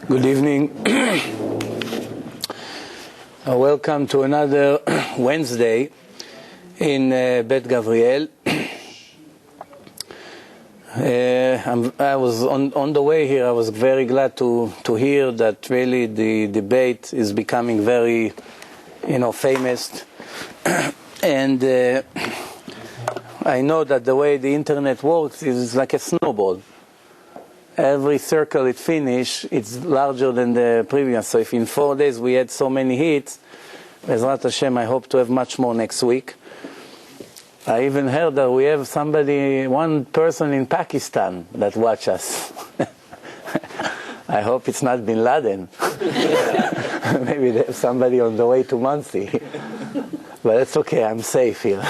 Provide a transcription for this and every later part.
Good evening. Welcome to another Wednesday in Bet Gabriel. I was on the way here. I was very glad to hear that really the debate is becoming very, famous, and I know that the way the internet works is like a snowball. Every circle it finishes, it's larger than the previous. So if in 4 days we had so many hits, Bezrat Hashem, I hope to have much more next week. I even heard that we have one person in Pakistan that watch us. I hope it's not Bin Laden. Maybe there's somebody on the way to Muncie. But it's okay, I'm safe here.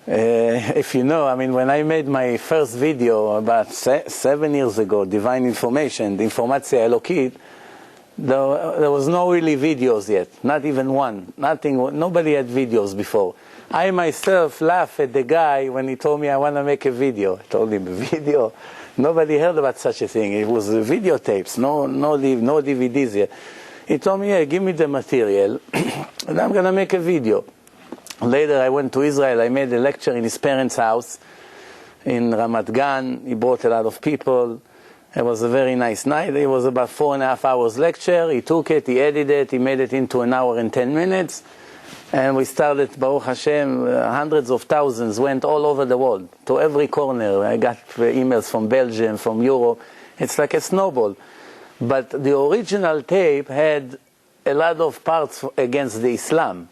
If you know, when I made my first video about 7 years ago, Divine Information, the Informatia Elokit, there was no really videos yet, not even one, nothing, nobody had videos before. I myself laughed at the guy when he told me I want to make a video. I told him, a video? Nobody heard about such a thing. It was videotapes, no DVDs yet. He told me, yeah, give me the material, and I'm going to make a video. Later I went to Israel. I made a lecture in his parents' house in Ramat Gan. He brought a lot of people. It was a very nice night. It was about 4.5 hours lecture. He took it, he edited it, he made it into 1 hour and 10 minutes. And we started, Baruch Hashem, hundreds of thousands went all over the world, to every corner. I got emails from Belgium, from Europe. It's like a snowball. But the original tape had a lot of parts against the Islam.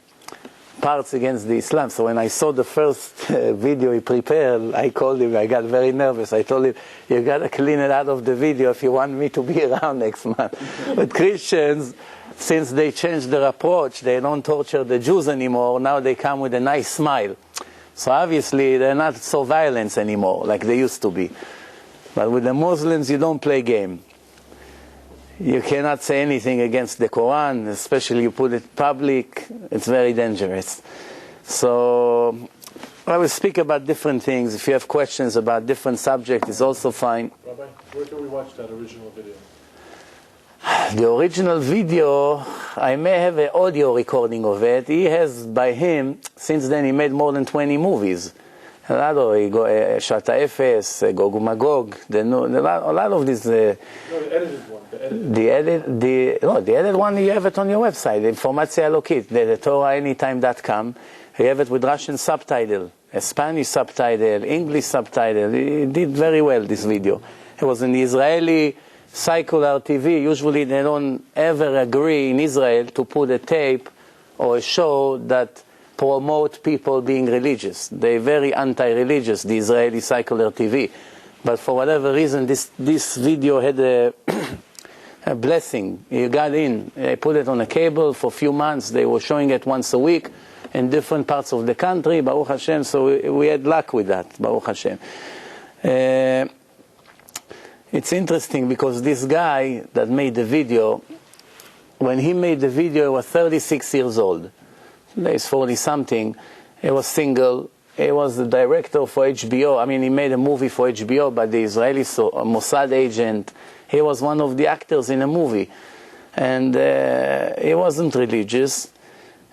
So when I saw the first video he prepared, I called him. I got very nervous. I told him, you got to clean it out of the video if you want me to be around next month. But Christians, since they changed their approach, they don't torture the Jews anymore. Now they come with a nice smile. So obviously they're not so violent anymore like they used to be. But with the Muslims, you don't play game. You cannot say anything against the Quran, especially you put it public. It's very dangerous. So I will speak about different things. If you have questions about different subjects, it's also fine. Rabbi, where can we watch that original video? The original video, I may have an audio recording of it. He has, by him, since then he made more than 20 movies. A lot of Shata Efes, Gog Magog, a lot of these. The edited one. The edited one, you have it on your website, Informatia Elokit, the TorahAnytime.com. You have it with Russian subtitle, a Spanish subtitle, English subtitle. He did very well, this video. It was an Israeli secular TV. Usually they don't ever agree in Israel to put a tape or a show that promote people being religious. They're very anti-religious, the Israeli secular TV. But for whatever reason, this video had a blessing. You got in. I put it on a cable for a few months. They were showing it once a week in different parts of the country, Baruch Hashem. So we had luck with that, Baruch Hashem. It's interesting because this guy that made the video, when he made the video, he was 36 years old. He's 40-something. He was single. He was the director for HBO. He made a movie for HBO, but the Israeli Mossad agent, he was one of the actors in a movie. And he wasn't religious.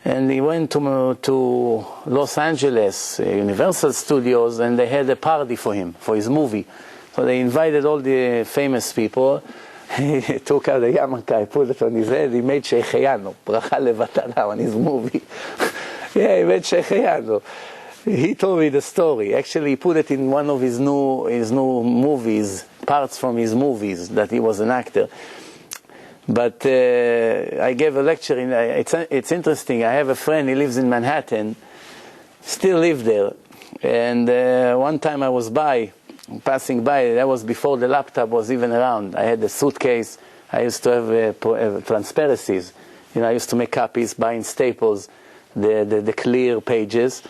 And he went to Los Angeles, Universal Studios, and they had a party for him, for his movie. So they invited all the famous people. He took out a yarmulke, put it on his head. He made Sheikhayanu, bracha levatana on his movie. Yeah, he made Sheikhayanu. He told me the story. Actually, he put it in one of his new movies, parts from his movies, that he was an actor. But I gave a lecture. It's interesting. I have a friend. He lives in Manhattan. Still live there. And one time I was passing by. That was before the laptop was even around. I had a suitcase. I used to have transparencies. I used to make copies, buy in Staples the clear pages,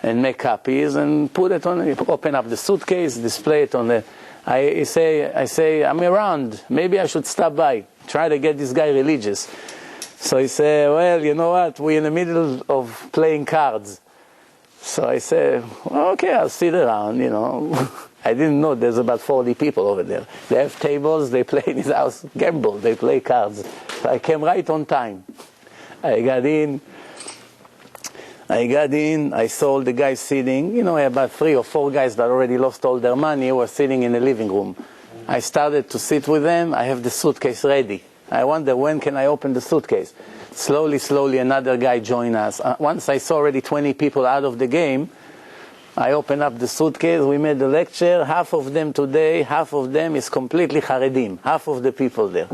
and make copies and put it on. Open up the suitcase, display it on the. I say I'm around. Maybe I should stop by. Try to get this guy religious. So he said, well, you know what? We're in the middle of playing cards. So I said, well, okay, I'll sit around, I didn't know there's about 40 people over there. They have tables, they play in his house, gamble, they play cards. So I came right on time. I got in, I saw the guys sitting, you know, about 3 or 4 guys that already lost all their money were sitting in the living room. I started to sit with them, I have the suitcase ready. I wonder, when can I open the suitcase? Slowly, another guy joined us. Once I saw already 20 people out of the game, I opened up the suitcase, we made the lecture. Half of them today, half of them is completely Haredim, half of the people there.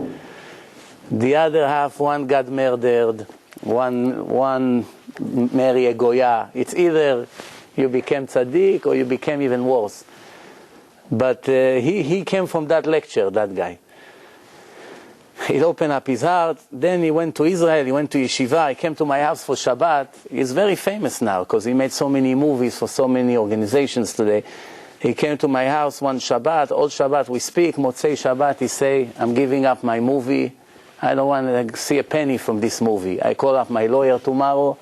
The other half, one got murdered, one marry a Goya. It's either you became tzaddik or you became even worse. But he came from that lecture, that guy. He opened up his heart, then he went to Israel, he went to yeshiva, he came to my house for Shabbat. He's very famous now because he made so many movies for so many organizations today. He came to my house one Shabbat, all Shabbat we speak, Motzei Shabbat he say, I'm giving up my movie, I don't want to see a penny from this movie. I call up my lawyer tomorrow,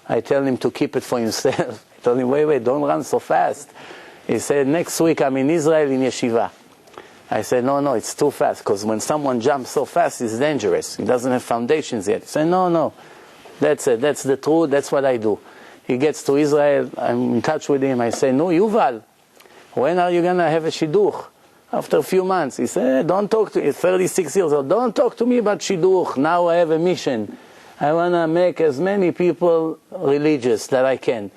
I tell him to keep it for himself. I told him, wait, don't run so fast. He said, next week I'm in Israel in yeshiva. I said, no, it's too fast, because when someone jumps so fast, it's dangerous. He doesn't have foundations yet. He said, no, that's it, that's the truth, that's what I do. He gets to Israel, I'm in touch with him, I say, no, Yuval, when are you going to have a shidduch? After a few months. He said, don't talk to me, 36 years old, don't talk to me about shidduch, now I have a mission. I want to make as many people religious that I can.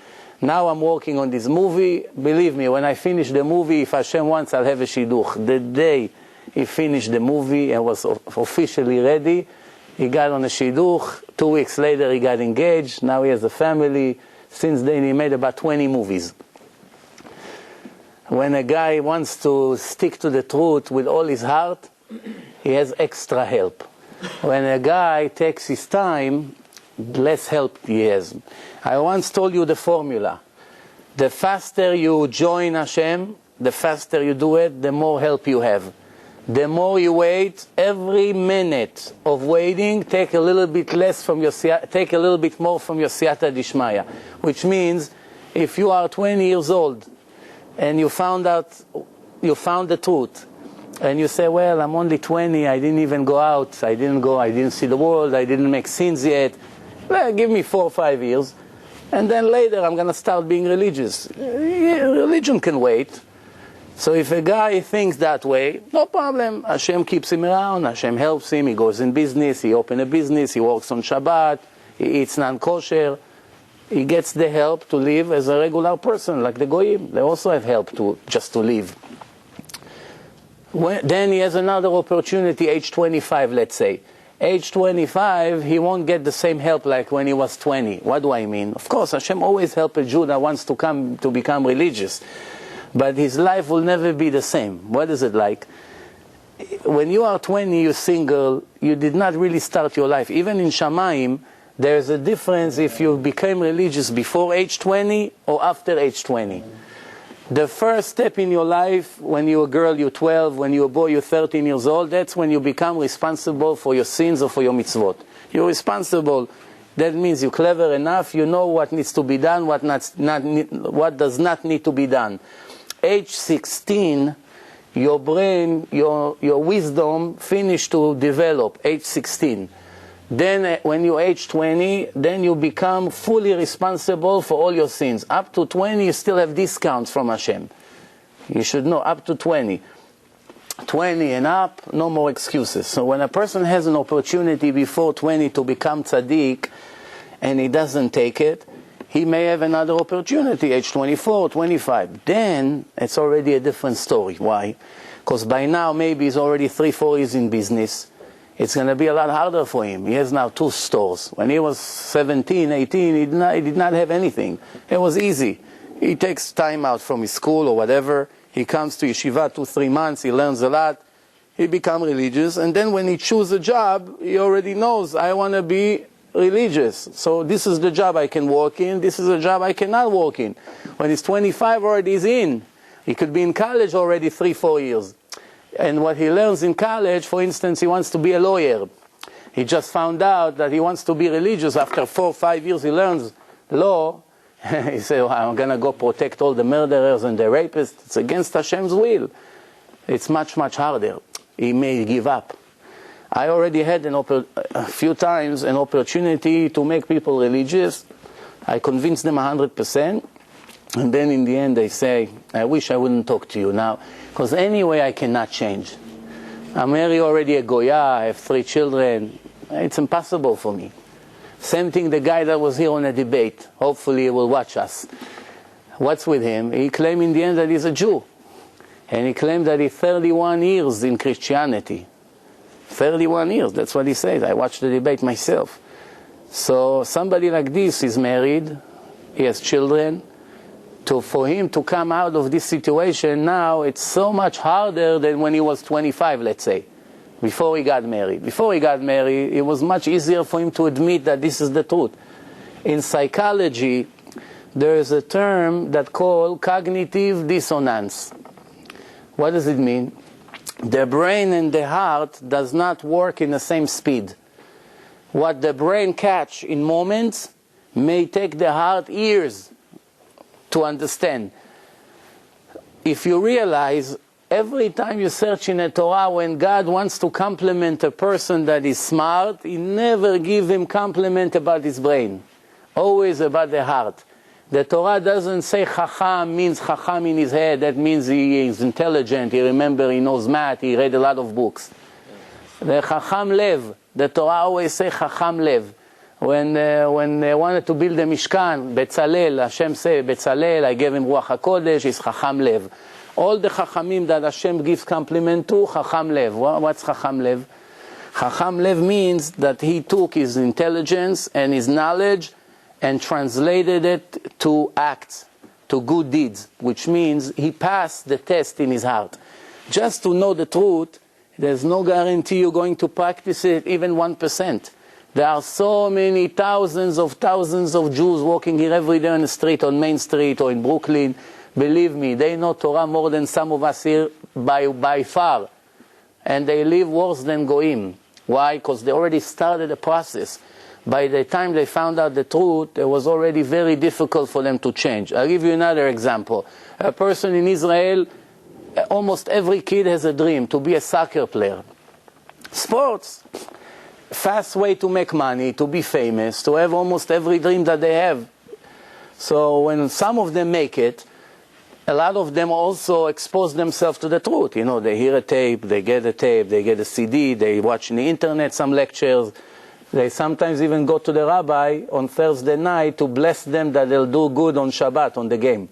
Now I'm working on this movie. Believe me, when I finish the movie, if Hashem wants, I'll have a shidduch. The day he finished the movie and was officially ready, he got on a shidduch. 2 weeks later, he got engaged. Now he has a family. Since then, he made about 20 movies. When a guy wants to stick to the truth with all his heart, he has extra help. When a guy takes his time, less help he has. I once told you the formula. The faster you join Hashem, the faster you do it, the more help you have. The more you wait, every minute of waiting, take a little bit less from your, take a little bit more from your siyata dishmaya. Which means, if you are 20 years old and you found the truth, and you say, well, I'm only 20, I didn't even go out, I didn't see the world, I didn't make sins yet. Well, give me 4 or 5 years, and then later I'm going to start being religious. Religion can wait. So if a guy thinks that way, no problem. Hashem keeps him around, Hashem helps him, he goes in business, he opens a business, he works on Shabbat, he eats non-kosher. He gets the help to live as a regular person, like the Goyim. They also have help just to live. Then he has another opportunity, age 25, let's say. Age 25, he won't get the same help like when he was 20. What do I mean? Of course, Hashem always helps a Jew that wants to become religious. But his life will never be the same. What is it like? When you are 20, you're single, you did not really start your life. Even in Shamayim, there's a difference if you became religious before age 20 or after age 20. The first step in your life, when you're a girl, you're 12, when you're a boy, you're 13 years old, that's when you become responsible for your sins or for your mitzvot. You're responsible. That means you're clever enough, you know what needs to be done, what does not need to be done. Age 16, your brain, your wisdom finished to develop, age 16. Then when you age 20, then you become fully responsible for all your sins. Up to 20, you still have discounts from Hashem. You should know, up to 20. 20 and up, no more excuses. So when a person has an opportunity before 20 to become tzaddik, and he doesn't take it, he may have another opportunity, age 24, 25. Then, it's already a different story. Why? Because by now, maybe he's already 3-4 years in business. It's going to be a lot harder for him. He has now 2 stores. When he was 17, 18, he did not have anything. It was easy. He takes time out from his school or whatever. He comes to yeshiva 2-3 months. He learns a lot. He becomes religious. And then when he chooses a job, he already knows, I want to be religious. So this is the job I can work in. This is a job I cannot work in. When he's 25, already he's in. He could be in college already 3-4 years. And what he learns in college, for instance, he wants to be a lawyer. He just found out that he wants to be religious. After 4 or 5 years he learns law. He said, well, I'm going to go protect all the murderers and the rapists. It's against Hashem's will. It's much, much harder. He may give up. I already had a few times an opportunity to make people religious. I convinced them 100%. And then in the end they say, I wish I wouldn't talk to you now. Because anyway I cannot change. I'm already a Goya, I have 3 children. It's impossible for me. Same thing the guy that was here on a debate. Hopefully he will watch us. What's with him? He claimed in the end that he's a Jew. And he claimed that he's 31 years in Christianity. 31 years, that's what he says. I watched the debate myself. So somebody like this is married, he has children. For him to come out of this situation now, it's so much harder than when he was 25, let's say, before he got married. Before he got married, it was much easier for him to admit that this is the truth. In psychology, there is a term that called cognitive dissonance. What does it mean? The brain and the heart does not work in the same speed. What the brain catch in moments may take the heart years to understand. If you realize, every time you search in the Torah, when God wants to compliment a person that is smart, He never give him compliment about his brain. Always about the heart. The Torah doesn't say Chacham means Chacham in his head. That means he is intelligent, he knows math, he read a lot of books. The Chacham Lev, the Torah always say Chacham Lev. When they wanted to build the Mishkan, Betzalel, Hashem said, Betzalel, I gave him Ruach HaKodesh, is Chacham Lev. All the Chachamim that Hashem gives compliment to, Chacham Lev. What's Chacham Lev? Chacham Lev means that he took his intelligence and his knowledge and translated it to acts, to good deeds, which means he passed the test in his heart. Just to know the truth, there's no guarantee you're going to practice it even 1%. There are so many thousands of Jews walking here every day on the street, on Main Street or in Brooklyn. Believe me, they know Torah more than some of us here by far. And they live worse than Goyim. Why? Because they already started the process. By the time they found out the truth, it was already very difficult for them to change. I'll give you another example. A person in Israel, almost every kid has a dream to be a soccer player. Sports. Fast way to make money, to be famous, to have almost every dream that they have. So when some of them make it, a lot of them also expose themselves to the truth. You know, they hear a tape, they get a CD, they watch on the internet some lectures. They sometimes even go to the rabbi on Thursday night to bless them that they'll do good on Shabbat, on the game.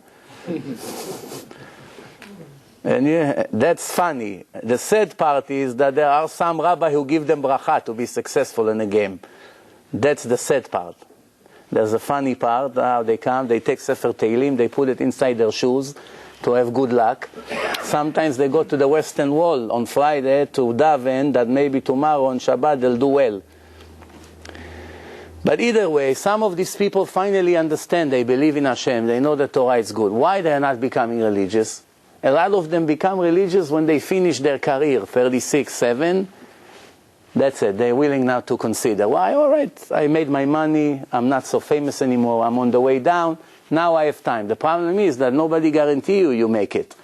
And yeah, that's funny. The sad part is that there are some rabbis who give them bracha to be successful in a game. That's the sad part. There's a funny part. They come, they take Sefer Tehillim, they put it inside their shoes to have good luck. Sometimes they go to the Western Wall on Friday to daven that maybe tomorrow on Shabbat they'll do well. But either way, some of these people finally understand, they believe in Hashem, they know the Torah is good. Why they are not becoming religious? A lot of them become religious when they finish their career, 36, 7. That's it, they're willing now to consider. Why? All right, I made my money, I'm not so famous anymore, I'm on the way down, now I have time. The problem is that nobody guarantees you make it.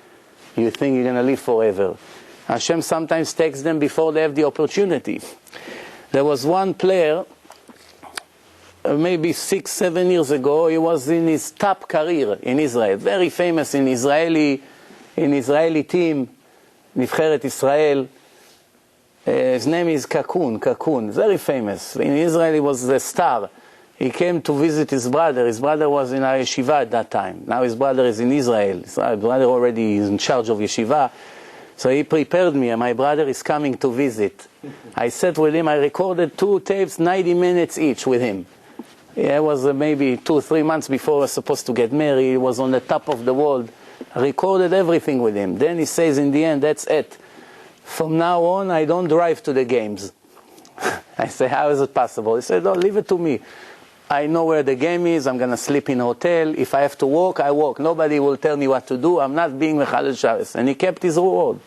You think you're going to live forever. Hashem sometimes takes them before they have the opportunity. There was one player, maybe 6, 7 years ago, he was in his top career in Israel, very famous in Israeli team, Nivcheret Israel. His name is Kakun, very famous. In Israel he was a star. He came to visit his brother. His brother was in our yeshiva at that time. Now his brother is in Israel. His brother already is in charge of yeshiva. So he prepared me, and my brother is coming to visit. I sat with him, I recorded 2 tapes, 90 minutes each with him. Yeah, it was maybe 2 or 3 months before I was supposed to get married. He was on the top of the world. I recorded everything with him. Then he says in the end, that's it. From now on, I don't drive to the games. I say, how is it possible? He said, oh, leave it to me. I know where the game is. I'm going to sleep in a hotel. If I have to walk, I walk. Nobody will tell me what to do. I'm not being Mechalel Shabbos. And he kept his word.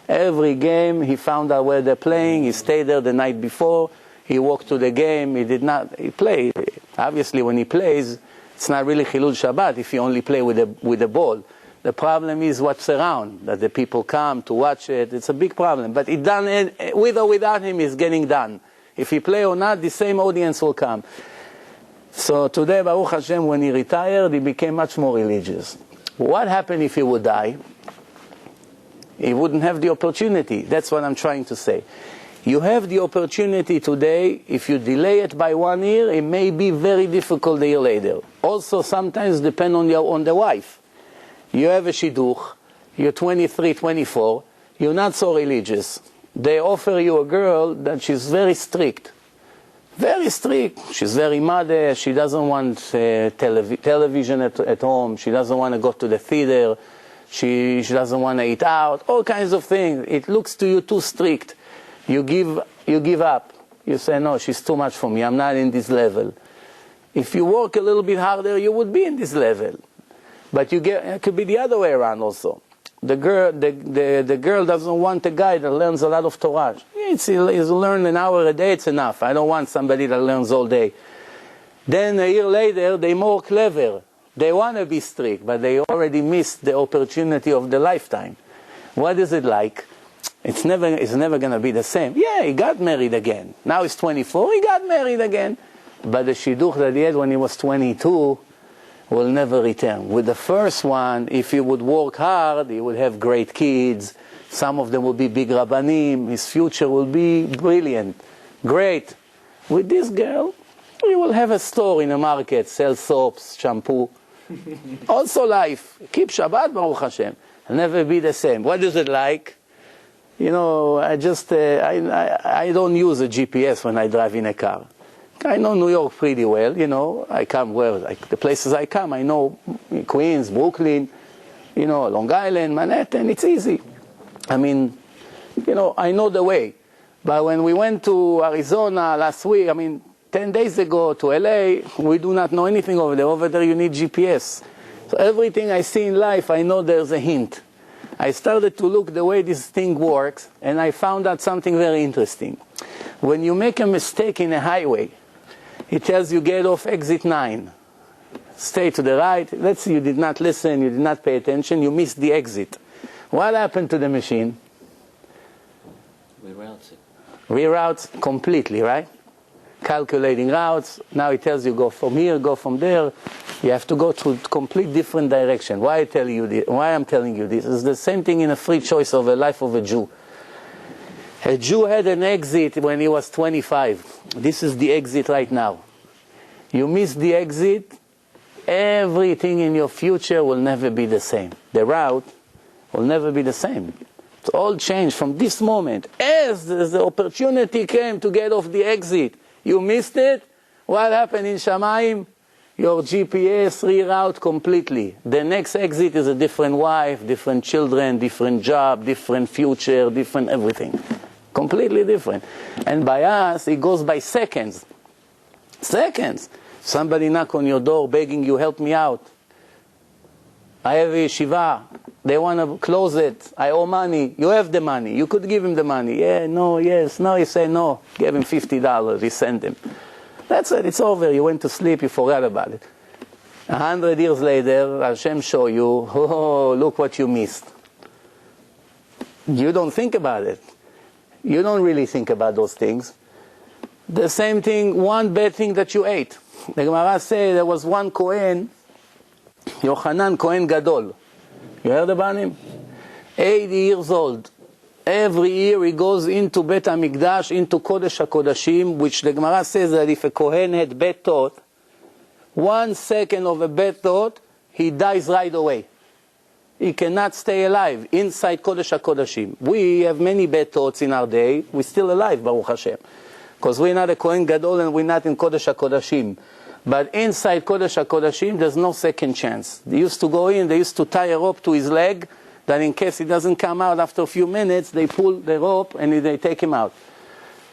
Every game, he found out where they're playing. He stayed there the night before. He walked to the game. He played. Obviously, when he plays, It's not really Chilul Shabbat if you only play with a ball. The problem is what's around, that the people come to watch it. It's a big problem. But it done, with or without him, it's getting done. If he play or not, the same audience will come. So today, Baruch Hashem, when he retired, he became much more religious. What happened if he would die? He wouldn't have the opportunity. That's what I'm trying to say. You have the opportunity today. If you delay it by 1 year, it may be very difficult a year later. Also, sometimes depend on the wife. You have a shidduch, you're 23, 24, you're not so religious. They offer you a girl that she's very strict. Very strict. She's very modest. She doesn't want television at home. She doesn't want to go to the theater. She doesn't want to eat out. All kinds of things. It looks to you too strict. You give up. You say, no, she's too much for me. I'm not in this level. If you work a little bit harder, you would be in this level. But it could be the other way around also. The girl doesn't want a guy that learns a lot of Torah. He's learn an hour a day, it's enough. I don't want somebody that learns all day. Then a year later, they're more clever. They want to be strict, but they already missed the opportunity of the lifetime. What is it like? It's never going to be the same. Yeah, he got married again. Now he's 24, he got married again. But the shidduch that he had when he was 22 will never return. With the first one, if he would work hard, he would have great kids. Some of them will be big rabbanim. His future will be brilliant, great. With this girl, he will have a store in a market, sell soaps, shampoo. Also life. Keep Shabbat, Baruch Hashem. It'll never be the same. What is it like? You know, I don't use a GPS when I drive in a car. I know New York pretty well, you know. I come the places I come, I know Queens, Brooklyn, you know, Long Island, Manhattan, it's easy. I mean, you know, I know the way. But when we went to Arizona last week, 10 days ago to LA, we do not know anything over there. Over there you need GPS. So everything I see in life, I know there's a hint. I started to look the way this thing works, and I found out something very interesting. When you make a mistake in a highway, it tells you get off exit 9. Stay to the right. Let's say you did not listen, you did not pay attention, you missed the exit. What happened to the machine? Reroutes it. Reroutes completely, right? Calculating routes. Now it tells you go from here, go from there. You have to go to complete different direction. Why I'm telling you this? It's the same thing in a free choice of a life of a Jew. A Jew had an exit when he was 25. This is the exit right now. You miss the exit, everything in your future will never be the same. The route will never be the same. It's all changed from this moment. As the opportunity came to get off the exit, you missed it. What happened in Shamayim? Your GPS reroute completely. The next exit is a different wife, different children, different job, different future, different everything. Completely different. And by us, it goes by seconds. Seconds. Somebody knock on your door begging you, help me out. I have a yeshiva. They want to close it. I owe money. You have the money. You could give him the money. Yeah, no, yes, no. You say no. Give him $50. You send him. That's it. It's over. You went to sleep. You forgot about it. 100 years later, Hashem show you, oh, look what you missed. You don't think about it. You don't really think about those things. The same thing, one bad thing that you ate. The Gemara says there was one Kohen, Yochanan Kohen Gadol. You heard about him? 80 years old. Every year he goes into Bet HaMikdash, into Kodesh HaKodashim, which the Gemara says that if a Kohen had bad thought, 1 second of a bad thought, he dies right away. He cannot stay alive inside Kodesh HaKodashim. We have many bad thoughts in our day. We're still alive, Baruch Hashem. Because we're not a Kohen Gadol and we're not in Kodesh HaKodashim. But inside Kodesh HaKodashim, there's no second chance. They used to go in, they used to tie a rope to his leg, that in case he doesn't come out after a few minutes, they pull the rope and they take him out.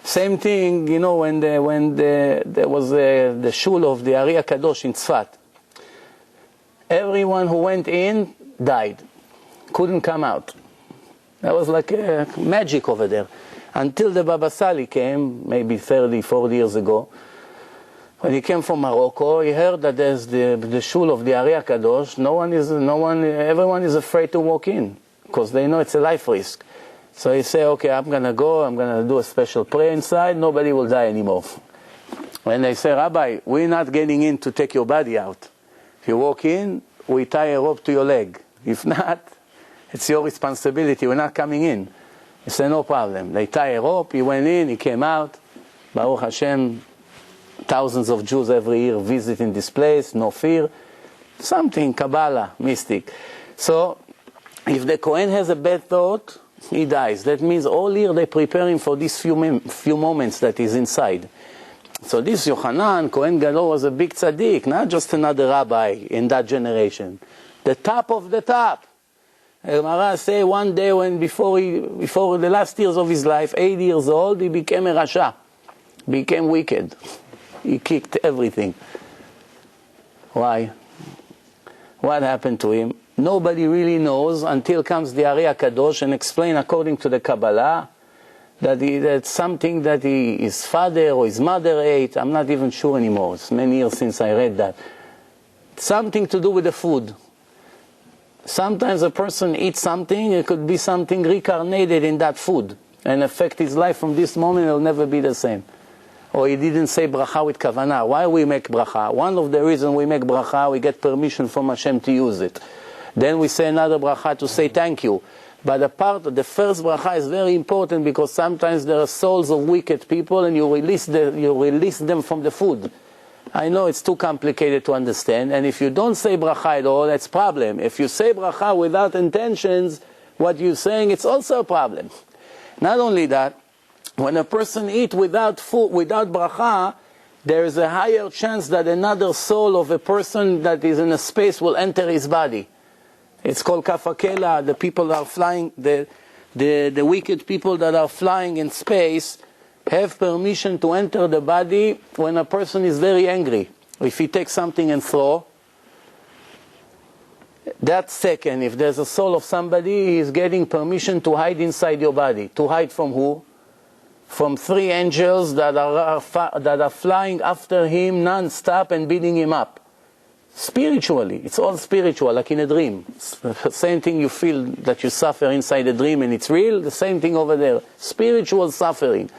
Same thing, you know, when there was the shul of the Ari Kadosh in Tzfat. Everyone who went in died. Couldn't come out. That was like magic over there. Until the Baba Sali came, maybe 30, 40 years ago. When he came from Morocco, he heard that there's the shul of the Ari Kadosh. Everyone is afraid to walk in because they know it's a life risk. So he said, okay, I'm going to go, I'm going to do a special prayer inside, nobody will die anymore. When they say, Rabbi, we're not getting in to take your body out. If you walk in, we tie a rope to your leg. If not, it's your responsibility, we're not coming in. He said, no problem. They tie a rope, he went in, he came out. Baruch Hashem, thousands of Jews every year visiting this place, no fear. Something, Kabbalah, mystic. So, if the Kohen has a bad thought, he dies. That means all year they're preparing for these few moments that is inside. So this Yochanan, Kohen Gadol, was a big tzaddik, not just another rabbi in that generation. The top of the top. Gemara say one day when before the last years of his life, 8 years old, he became a rasha, became wicked. He kicked everything. Why? What happened to him? Nobody really knows until comes the Ari Kadosh and explain according to the Kabbalah that something that his father or his mother ate. I'm not even sure anymore. It's many years since I read that. Something to do with the food. Sometimes a person eats something, it could be something reincarnated in that food and affect his life from this moment, it'll never be the same. Or he didn't say bracha with kavanah. Why we make bracha? One of the reasons we make bracha, we get permission from Hashem to use it. Then we say another bracha to say thank you. But the first bracha is very important because sometimes there are souls of wicked people and you release them from the food. I know it's too complicated to understand, and if you don't say bracha at all, that's a problem. If you say bracha without intentions, what you're saying, it's also a problem. Not only that, when a person eats without food, without bracha, there is a higher chance that another soul of a person that is in a space will enter his body. It's called kafakela. The people that are flying, the wicked people that are flying in space have permission to enter the body when a person is very angry. If he takes something and throw, that second, if there's a soul of somebody, he is getting permission to hide inside your body. To hide from who? From 3 angels that are flying after him non-stop and beating him up. Spiritually, it's all spiritual, like in a dream. The same thing you feel that you suffer inside a dream and it's real, the same thing over there. Spiritual suffering.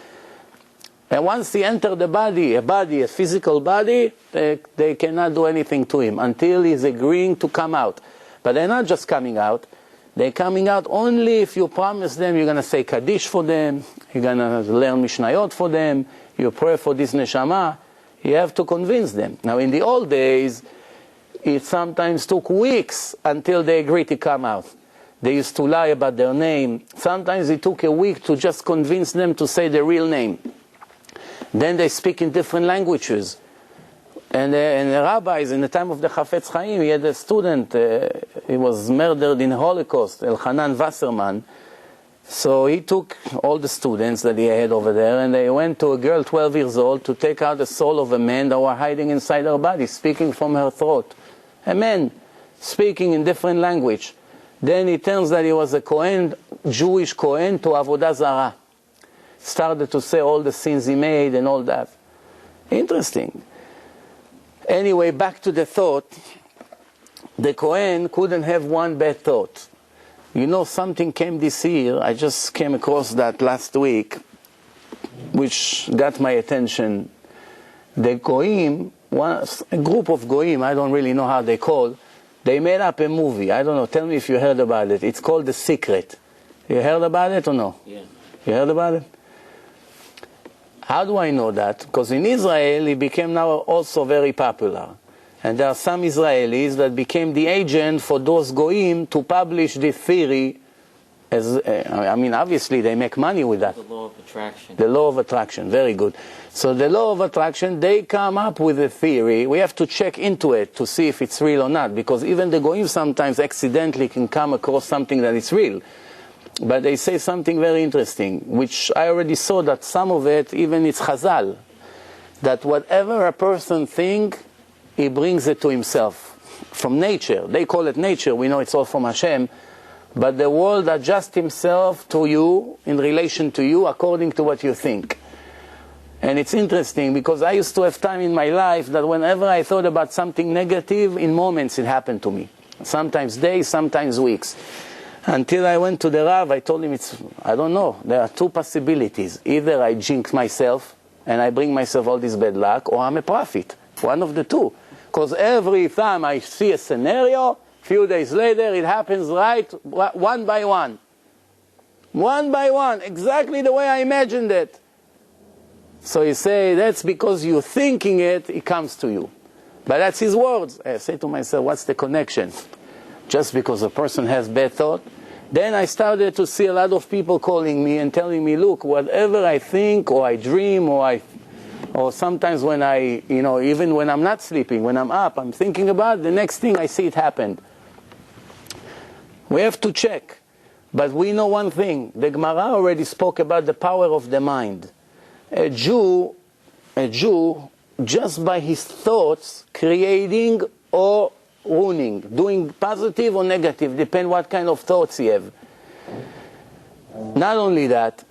And once he enters the body, a physical body, they cannot do anything to him until he's agreeing to come out. But they're not just coming out. They're coming out only if you promise them you're going to say Kaddish for them, you're going to learn Mishnayot for them, you pray for this neshama. You have to convince them. Now in the old days, it sometimes took weeks until they agreed to come out. They used to lie about their name. Sometimes it took a week to just convince them to say their real name. Then they speak in different languages. And the rabbis, in the time of the Chafetz Chaim, he had a student, he was murdered in the Holocaust, Elchanan Wasserman. So he took all the students that he had over there, and they went to a girl 12 years old to take out the soul of a man that was hiding inside her body, speaking from her throat. A man, speaking in different language. Then it turns that he was a Kohen, Jewish Kohen to Avodah Zarah. Started to say all the sins he made and all that. Interesting. Anyway, back to the thought. The Kohen couldn't have one bad thought. You know, something came this year, I just came across that last week, which got my attention. The Goyim, a group of Goyim, I don't really know how they call, they made up a movie. I don't know, tell me if you heard about it. It's called The Secret. You heard about it or no? Yeah. You heard about it? How do I know that? Because in Israel, it became now also very popular. And there are some Israelis that became the agent for those Goyim to publish the theory. I mean, obviously, they make money with that. The law of attraction. The law of attraction, very good. So the law of attraction, they come up with a theory. We have to check into it to see if it's real or not. Because even the Goyim sometimes accidentally can come across something that is real. But they say something very interesting, which I already saw that some of it, even it's Chazal, that whatever a person thinks, he brings it to himself from nature. They call it nature. We know it's all from Hashem. But the world adjusts himself to you in relation to you according to what you think. And it's interesting because I used to have time in my life that whenever I thought about something negative, in moments it happened to me. Sometimes days, sometimes weeks. Until I went to the Rav, I told him, I don't know, there are two possibilities. Either I jinx myself and I bring myself all this bad luck, or I'm a prophet. One of the two. Because every time I see a scenario, few days later it happens right one by one. One by one, exactly the way I imagined it. So he say, that's because you're thinking it, it comes to you. But that's his words. I say to myself, what's the connection? Just because a person has bad thought? Then I started to see a lot of people calling me and telling me, look, whatever I think or I dream or sometimes when I, even when I'm not sleeping, when I'm up, I'm thinking about the next thing I see it happened. We have to check. But we know one thing. The Gemara already spoke about the power of the mind. A Jew, just by his thoughts, creating or ruining, doing positive or negative, depend what kind of thoughts he have. Not only that,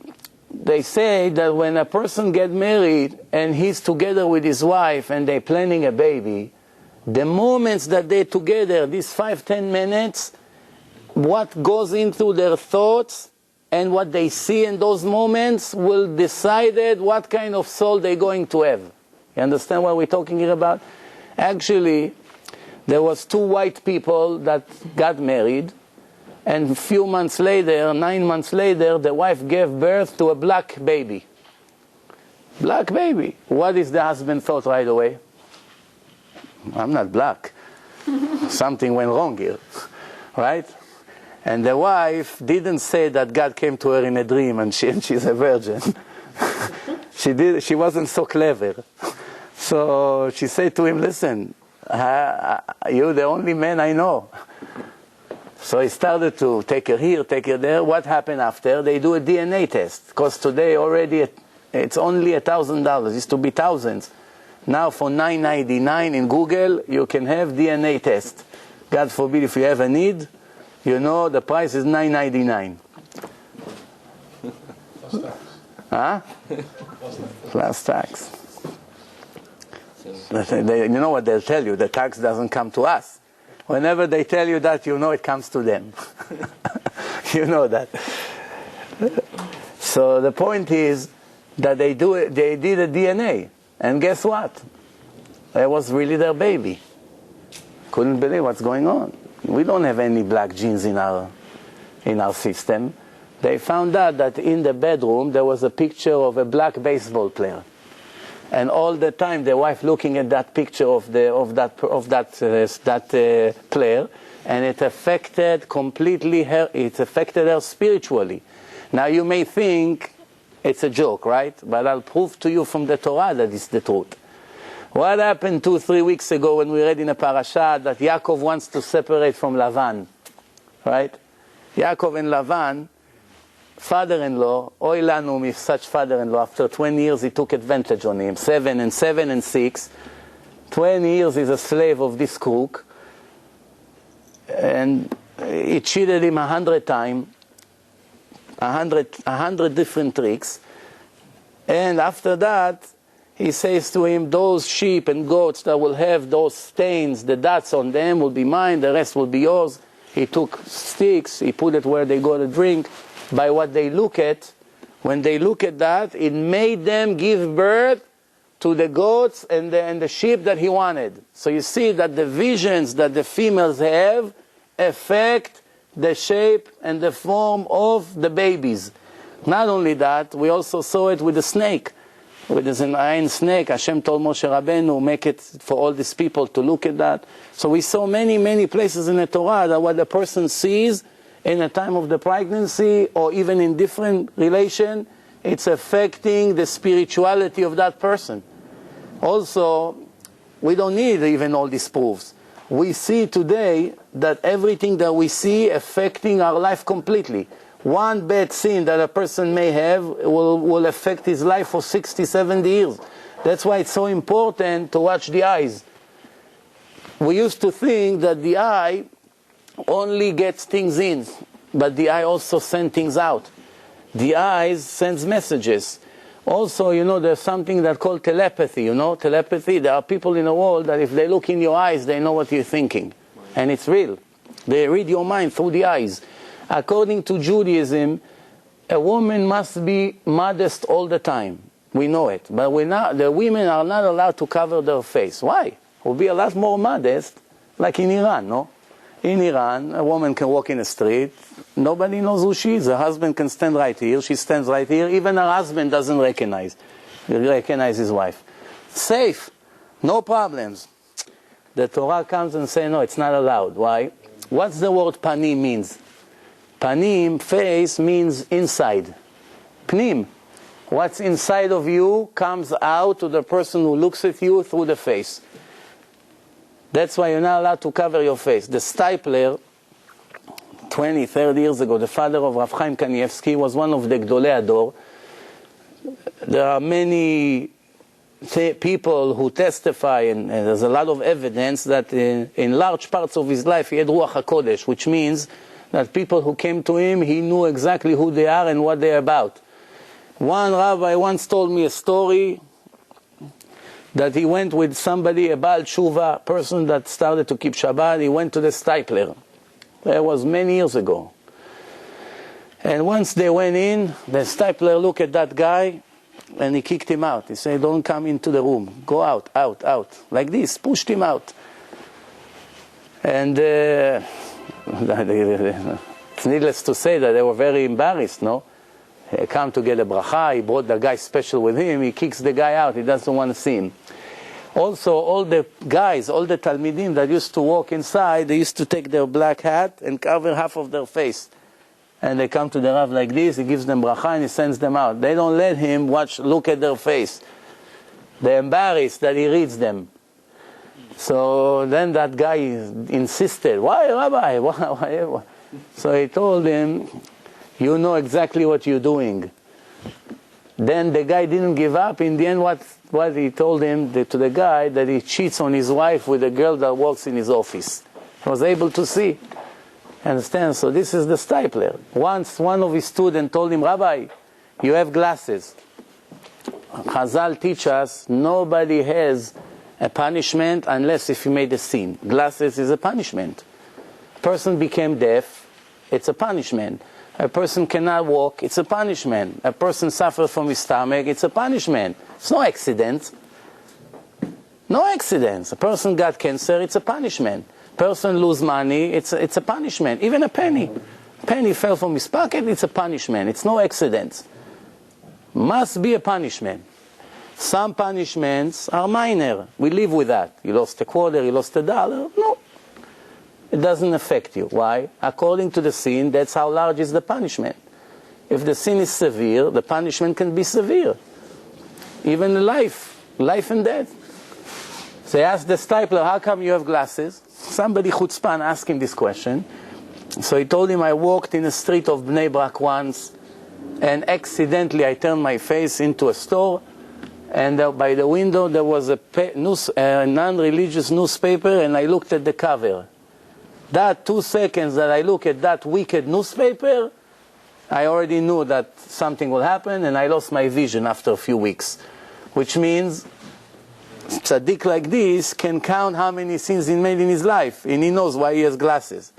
they say that when a person gets married and he's together with his wife and they're planning a baby, the moments that they're together, these 5-10 minutes, what goes into their thoughts and what they see in those moments will decide what kind of soul they're going to have. You understand what we're talking here about? Actually, there was 2 white people that got married, and a few months later, 9 months later, the wife gave birth to a black baby. Black baby. What is the husband thought right away? I'm not black. Something went wrong here. Right? And the wife didn't say that God came to her in a dream and she's a virgin. She wasn't so clever. So she said to him, listen, you're the only man I know. So he started to take her here, take her there. What happened after? They do a DNA test. Because today already it's only $1,000. It used to be thousands. Now for $9.99 in Google, you can have DNA test. God forbid if you have a need, the price is $9.99. Plus tax. Huh? Plus tax. You know what they'll tell you? The tax doesn't come to us. Whenever they tell you that, it comes to them. You know that. So the point is that they did a DNA. And guess what? It was really their baby. Couldn't believe what's going on. We don't have any black genes in our system. They found out that in the bedroom there was a picture of a black baseball player, and all the time the wife looking at that picture of that player, and it affected completely her. It affected her spiritually. Now you may think it's a joke, right? But I'll prove to you from the Torah that it's the truth. What happened 2-3 weeks ago when we read in a parasha that Yaakov wants to separate from Lavan, right? Yaakov and Lavan, father-in-law, oy lanu if such father-in-law, after 20 years he took advantage on him, 7 and 7 and 6, 20 years he's a slave of this crook, and he cheated him 100 times, 100 different tricks, and after that, he says to him, those sheep and goats that will have those stains, the dots on them will be mine, the rest will be yours. He took sticks, he put it where they go to drink. By what they look at, when they look at that, it made them give birth to the goats and the sheep that he wanted. So you see that the visions that the females have affect the shape and the form of the babies. Not only that, we also saw it with the snake. With an iron snake, Hashem told Moshe Rabbeinu, make it for all these people to look at that. So we saw many, many places in the Torah that what the person sees in the time of the pregnancy or even in different relation, it's affecting the spirituality of that person. Also, we don't need even all these proofs. We see today that everything that we see affecting our life completely. One bad sin that a person may have will affect his life for 60, 70 years. That's why it's so important to watch the eyes. We used to think that the eye only gets things in, but the eye also sends things out. The eyes sends messages. Also, you know, there's something that's called telepathy, you know, telepathy. There are people in the world that if they look in your eyes, they know what you're thinking. And it's real. They read your mind through the eyes. According to Judaism, a woman must be modest all the time. We know it. But the women are not allowed to cover their face. Why? We'll be a lot more modest, like in Iran, no? In Iran, a woman can walk in the street. Nobody knows who she is. Her husband can stand right here. She stands right here. Even her husband doesn't recognize his wife. Safe. No problems. The Torah comes and says, no, it's not allowed. Why? What's the word panim means? Panim, face, means inside. Pnim. What's inside of you comes out to the person who looks at you through the face. That's why you're not allowed to cover your face. The Stipler, 20, 30 years ago, the father of Rav Chaim Kanievsky, was one of the Gdolei Ador. There are many people who testify, and there's a lot of evidence that in large parts of his life he had Ruach HaKodesh, which means that people who came to him, he knew exactly who they are and what they're about. One rabbi once told me a story that he went with somebody, a Baal Tshuva, a person that started to keep Shabbat. He went to the Stipler. That was many years ago. And once they went in, the Stipler looked at that guy and he kicked him out. He said, don't come into the room. Go out, out, out. Like this, pushed him out. And it's needless to say that they were very embarrassed, no? He come to get a bracha, he brought the guy special with him, he kicks the guy out, he doesn't want to see him. Also, all the guys, all the Talmidim that used to walk inside, they used to take their black hat and cover half of their face. And they come to the Rav like this, he gives them bracha and he sends them out. They don't let him look at their face. They're embarrassed that he reads them. So then that guy insisted, why Rabbi? Why? So he told him, you know exactly what you're doing. Then the guy didn't give up. In the end, what he told him to the guy, that he cheats on his wife with a girl that works in his office. He was able to see. Understand? So this is the Stipler. Once one of his students told him, Rabbi, you have glasses. Chazal teach us, nobody has a punishment unless if you made a sin. Glasses is a punishment. Person became deaf, it's a punishment. A person cannot walk, it's a punishment. A person suffers from his stomach, it's a punishment. It's no accident. No accidents. A person got cancer, it's a punishment. Person lose money, it's a punishment. Even a penny. Penny fell from his pocket, it's a punishment. It's no accidents. Must be a punishment. Some punishments are minor. We live with that. You lost a quarter, you lost $1. No. It doesn't affect you. Why? According to the sin, that's how large is the punishment. If the sin is severe, the punishment can be severe. Even life and death. So they asked the Stipler, how come you have glasses? Somebody chutzpan asked him this question. So he told him, I walked in the street of Bnei Brak once, and accidentally I turned my face into a store, and by the window there was a non-religious newspaper, and I looked at the cover. That 2 seconds that I look at that wicked newspaper, I already knew that something will happen, and I lost my vision after a few weeks. Which means, tzaddik like this can count how many sins he made in his life, and he knows why he has glasses.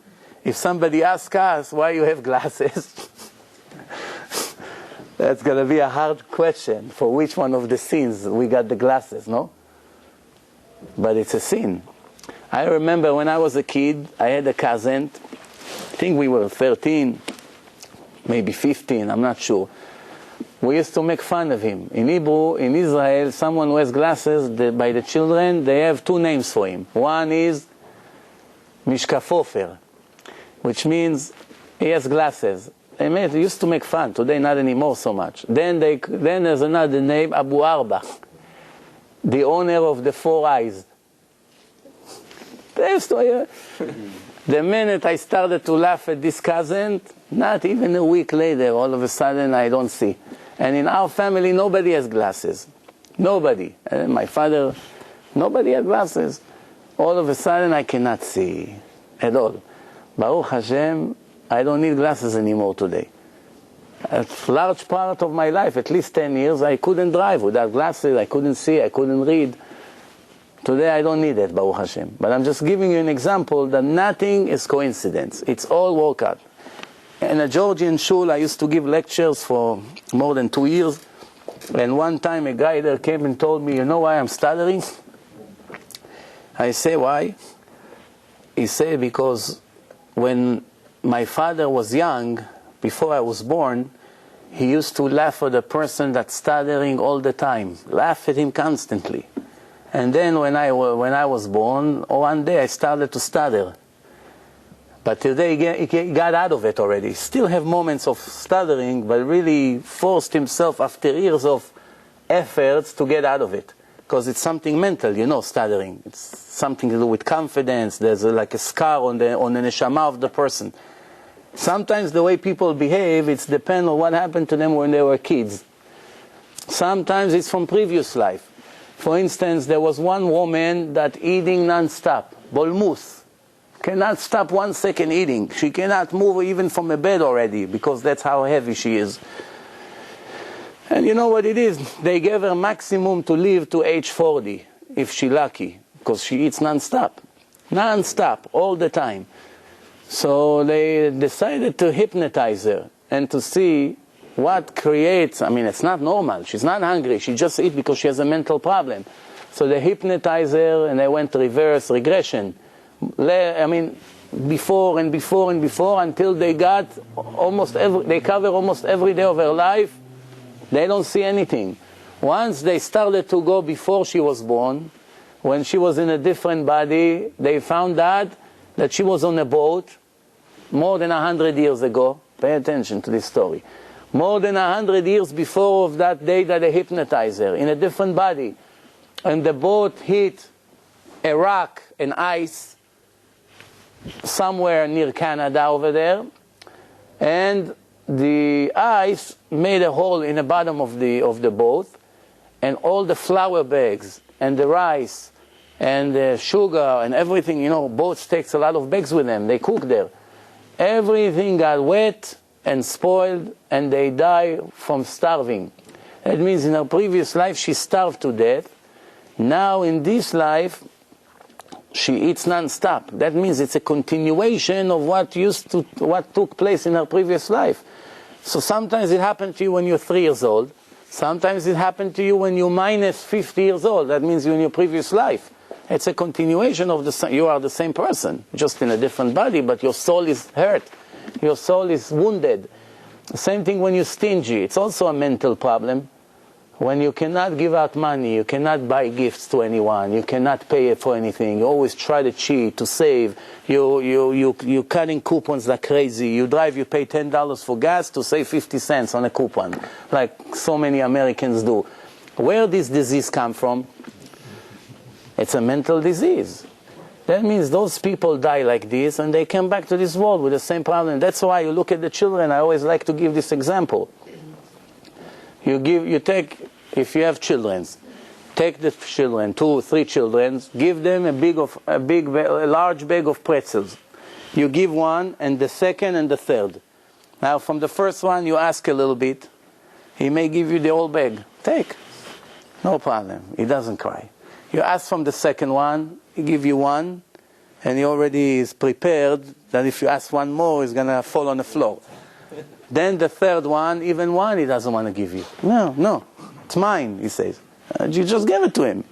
If somebody asks us why you have glasses, that's going to be a hard question. For which one of the sins we got the glasses, no? But it's a sin. I remember when I was a kid, I had a cousin, I think we were 13, maybe 15, I'm not sure. We used to make fun of him. In Hebrew, in Israel, someone who has glasses, by the children, they have 2 names for him. One is Mishkafofer, which means he has glasses. They used to make fun, today not anymore so much. Then there's another name, Abu Arba, the owner of the 4 eyes. The minute I started to laugh at this cousin, not even a week later, all of a sudden I don't see. And in our family, nobody has glasses. Nobody. My father, nobody had glasses. All of a sudden I cannot see at all. Baruch Hashem, I don't need glasses anymore today. A large part of my life, at least 10 years, I couldn't drive without glasses, I couldn't see, I couldn't read. Today I don't need it, Baruch Hashem. But I'm just giving you an example that nothing is coincidence. It's all work out. In a Georgian shul, I used to give lectures for more than 2 years. And one time a guy there came and told me, you know why I'm stuttering? I say, why? He said, because when my father was young, before I was born, he used to laugh at the person that's stuttering all the time. Laugh at him constantly. And then when I was born, one day I started to stutter. But today he got out of it already. Still have moments of stuttering, but really forced himself after years of efforts to get out of it. Because it's something mental, you know, stuttering. It's something to do with confidence. There's like a scar on the neshama of the person. Sometimes the way people behave, it's depends on what happened to them when they were kids. Sometimes it's from previous life. For instance, there was one woman that eating non-stop, bolmus. Cannot stop 1 second eating. She cannot move even from a bed already, because that's how heavy she is. And you know what it is? They gave her maximum to live to age 40, if she's lucky, because she eats non-stop. Non-stop, all the time. So they decided to hypnotize her and to see what creates, I mean, it's not normal. She's not hungry. She just eats because she has a mental problem. So they hypnotized her and they went reverse regression. I mean, before and before and before, until they got they cover almost every day of her life. They don't see anything. Once they started to go before she was born, when she was in a different body, they found out that she was on a boat more than 100 years ago. Pay attention to this story. More than 100 years before of that day that they hypnotized her, in a different body. And the boat hit a rock, an ice, somewhere near Canada over there. And the ice made a hole in the bottom of the boat. And all the flour bags and the rice and the sugar and everything, you know, boats takes a lot of bags with them. They cook there. Everything got wet and spoiled, and they die from starving. That means in her previous life she starved to death. Now in this life she eats non-stop. That means it's a continuation of what took place in her previous life. So sometimes it happened to you when you're 3 years old. Sometimes it happened to you when you're minus 50 years old. That means you're in your previous life. It's a continuation of you are the same person, just in a different body, but your soul is hurt. Your soul is wounded. The same thing when you're stingy. It's also a mental problem. When you cannot give out money, you cannot buy gifts to anyone, you cannot pay for anything, you always try to cheat, to save, you're cutting coupons like crazy, you pay $10 for gas to save 50 cents on a coupon, like so many Americans do. Where does this disease come from? It's a mental disease. That means those people die like this and they come back to this world with the same problem. That's why you look at the children. I always like to give this example. If you have children, take the children, 2 or 3 children, give them a large bag of pretzels. You give one, and the second and the third. Now from the first one you ask a little bit. He may give you the whole bag. Take. No problem. He doesn't cry. You ask from the second one, he give you one, and he already is prepared that if you ask one more, he's going to fall on the floor. Then the third one, even one he doesn't want to give you. No, it's mine, he says. You just give it to him.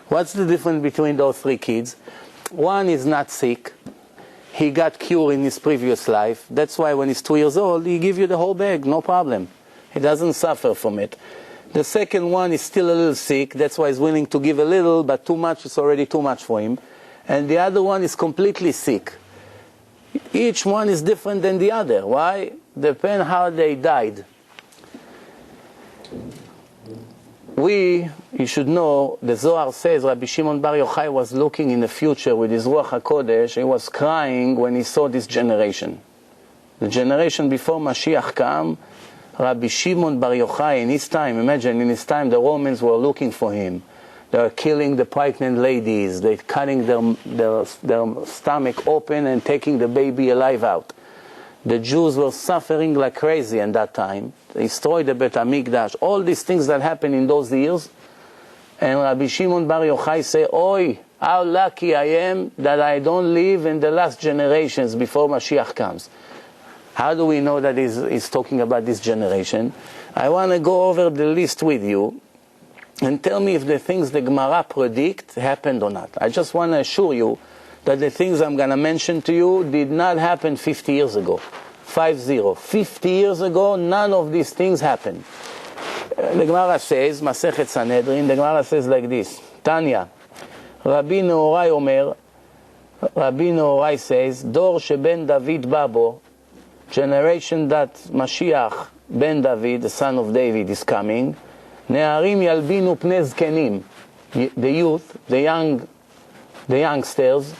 What's the difference between those 3 kids? One is not sick. He got cured in his previous life. That's why when he's 2 years old, he give you the whole bag, no problem. He doesn't suffer from it. The second one is still a little sick. That's why he's willing to give a little, but too much is already too much for him. And the other one is completely sick. Each one is different than the other. Why? Depends how they died. You should know, the Zohar says Rabbi Shimon Bar Yochai was looking in the future with his Ruach HaKodesh. He was crying when he saw this generation. The generation before Mashiach came, Rabbi Shimon Bar Yochai, in his time, imagine in his time the Romans were looking for him. They were killing the pregnant ladies. They're cutting their stomach open and taking the baby alive out. The Jews were suffering like crazy at that time. They destroyed the Bet HaMikdash. All these things that happened in those years. And Rabbi Shimon Bar Yochai say, "Oi, how lucky I am that I don't live in the last generations before Mashiach comes." How do we know that he's talking about this generation? I want to go over the list with you and tell me if the things the Gemara predict happened or not. I just want to assure you that the things I'm going to mention to you did not happen 50 years ago. 50. 50 years ago, none of these things happened. The Gemara says, Masechet Sanhedrin, the Gemara says like this, Tanya, Rabbi Nehorai says, Dor sheben David babo, generation that Mashiach ben David, the son of David, is coming, Ne'arim yalbinu pnei zkenim, the youth, the youngsters,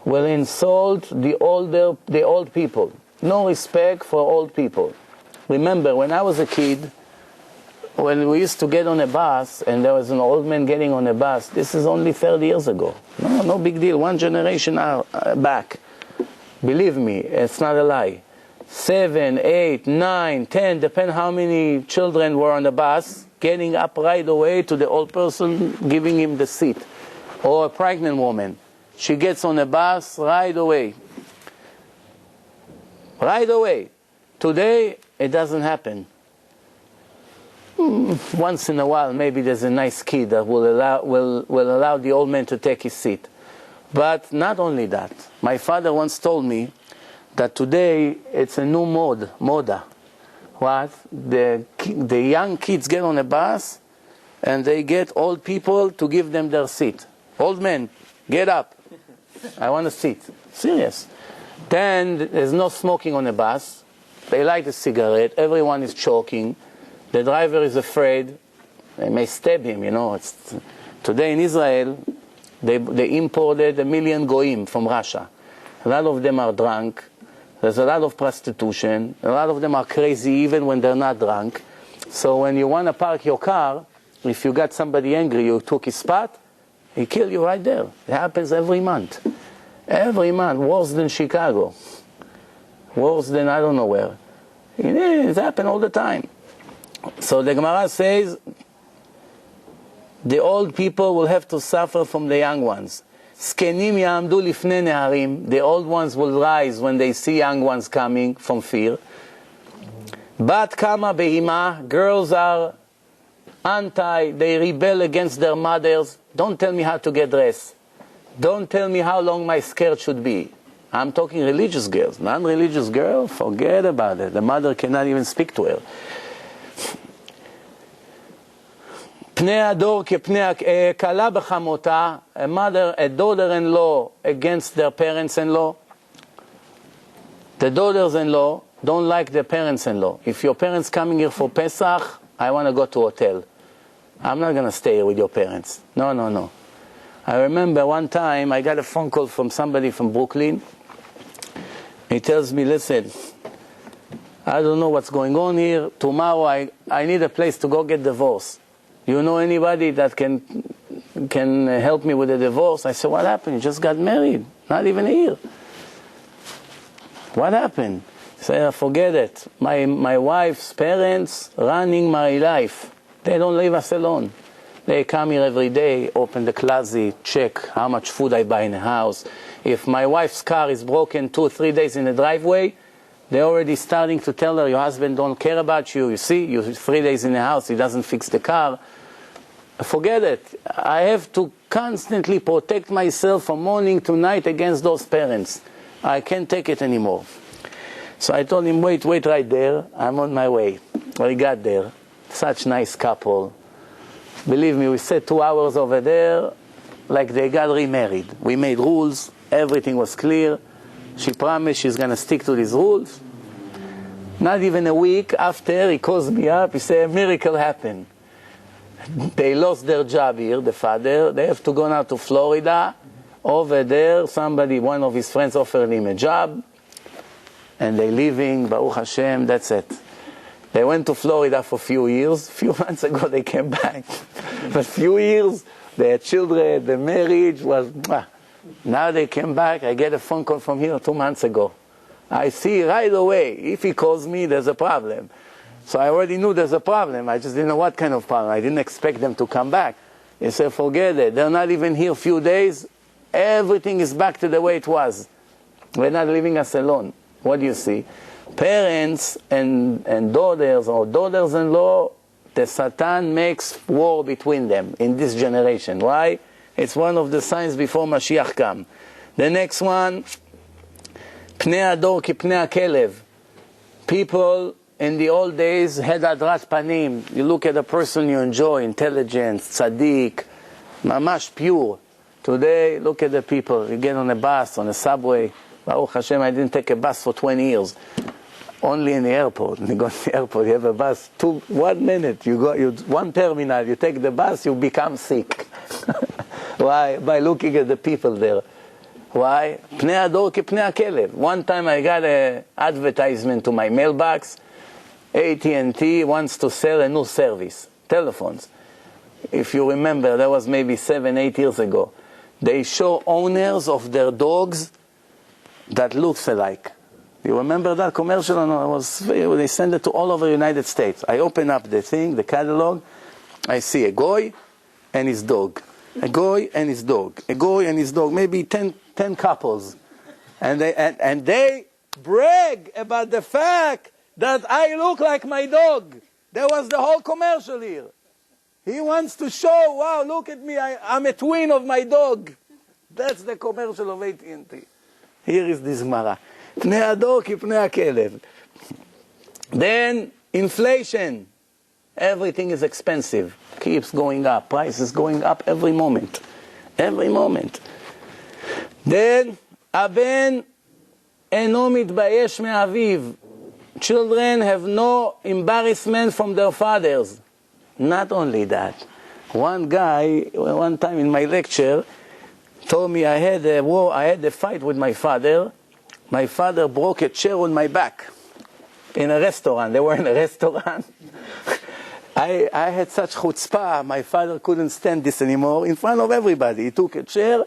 will insult the old people. No respect for old people. Remember, when I was a kid, when we used to get on a bus and there was an old man getting on a bus, this is only 30 years ago. No big deal. One generation back. Believe me, it's not a lie. 7, 8, 9, 10, depend how many children were on the bus, getting up right away to the old person, giving him the seat. Or a pregnant woman. She gets on a bus right away. Right away. Today, it doesn't happen. Once in a while, maybe there's a nice kid that will allow the old man to take his seat. But not only that. My father once told me that today it's a new moda. What? The young kids get on a bus and they get old people to give them their seat. Old men, get up. I want a seat. Serious. Then there's no smoking on a bus. They light a cigarette. Everyone is choking. The driver is afraid. They may stab him, Today in Israel, they imported 1 million goyim from Russia. A lot of them are drunk. There's a lot of prostitution. A lot of them are crazy even when they're not drunk. So when you want to park your car, if you got somebody angry, you took his spot, he kill you right there. It happens every month. Every month. Worse than Chicago. Worse than I don't know where. It happens all the time. So the Gemara says, the old people will have to suffer from the young ones. Skenim ya'amdu lifnei neharim. The old ones will rise when they see young ones coming from fear. Bat kama behima. Girls are they rebel against their mothers. Don't tell me how to get dressed. Don't tell me how long my skirt should be. I'm talking religious girls. Non-religious girl, forget about it. The mother cannot even speak to her. פני הדור כפני כלה בחמותה, a daughter-in-law against their parents-in-law. The daughters-in-law don't like their parents-in-law. If your parents coming here for Pesach, I want to go to a hotel. I'm not going to stay here with your parents. No. I remember one time I got a phone call from somebody from Brooklyn. He tells me, listen, I don't know what's going on here. Tomorrow I need a place to go get divorced. You know anybody that can help me with a divorce? I said, what happened? You just got married. Not even here. What happened? He said, forget it. My wife's parents running my life. They don't leave us alone. They come here every day, open the closet, check how much food I buy in the house. If my wife's car is broken 2 or 3 days in the driveway, they're already starting to tell her, your husband don't care about you. You see, you're 3 days in the house, he doesn't fix the car. Forget it. I have to constantly protect myself from morning to night against those parents. I can't take it anymore. So I told him, wait right there. I'm on my way. We got there. Such nice couple. Believe me, we sat 2 hours over there like they got remarried. We made rules. Everything was clear. She promised she's going to stick to these rules. Not even a week after, he calls me up. He said, a miracle happened. They lost their job here, the father. They have to go now to Florida. Over there, one of his friends offered him a job. And they're leaving, Baruch Hashem, that's it. They went to Florida for a few years. A few months ago, they came back. For a few years, they had children, the marriage was... Now they came back. I get a phone call from here 2 months ago. I see right away, if he calls me, there's a problem. So I already knew there's a problem. I just didn't know what kind of problem. I didn't expect them to come back. He said, forget it. They're not even here a few days. Everything is back to the way it was. We're not leaving us alone. What do you see? Parents and daughters or daughters-in-law, the Satan makes war between them in this generation. Why? It's one of the signs before Mashiach come. The next one, Pnei Ador ki Pnei HaKelev. People in the old days had adrat panim. You look at a person you enjoy, intelligent, tzaddik, mamash pure. Today, look at the people. You get on a bus, on a subway. Baruch Hashem, I didn't take a bus for 20 years. Only in the airport. You go to the airport, you have a bus. 1 minute, one terminal, you take the bus, you become sick. Why? By looking at the people there. Why? Pnei Ador ki Pnei HaKelev. One time I got an advertisement to my mailbox. AT&T wants to sell a new service. Telephones. If you remember, that was maybe 7-8 years ago. They show owners of their dogs that looks alike. You remember that commercial? No, they send it to all over the United States. I open up the thing, the catalog. I see a goy and his dog. A goy and his dog. A goy and his dog. Maybe 10 couples. And they brag about the fact that I look like my dog. That was the whole commercial here. He wants to show, wow, look at me, I'm a twin of my dog. That's the commercial of AT&T. Here is this Gemara. Pnei Ador ki Pnei HaKelev. Then, inflation. Everything is expensive. Keeps going up. Prices going up every moment. Every moment. Then, Aben eno mitbayesh me'aviv. Children have no embarrassment from their fathers. Not only that. One guy, one time in my lecture, told me I had a fight with my father. My father broke a chair on my back in a restaurant. They were in a restaurant. I had such chutzpah, my father couldn't stand this anymore. In front of everybody, he took a chair.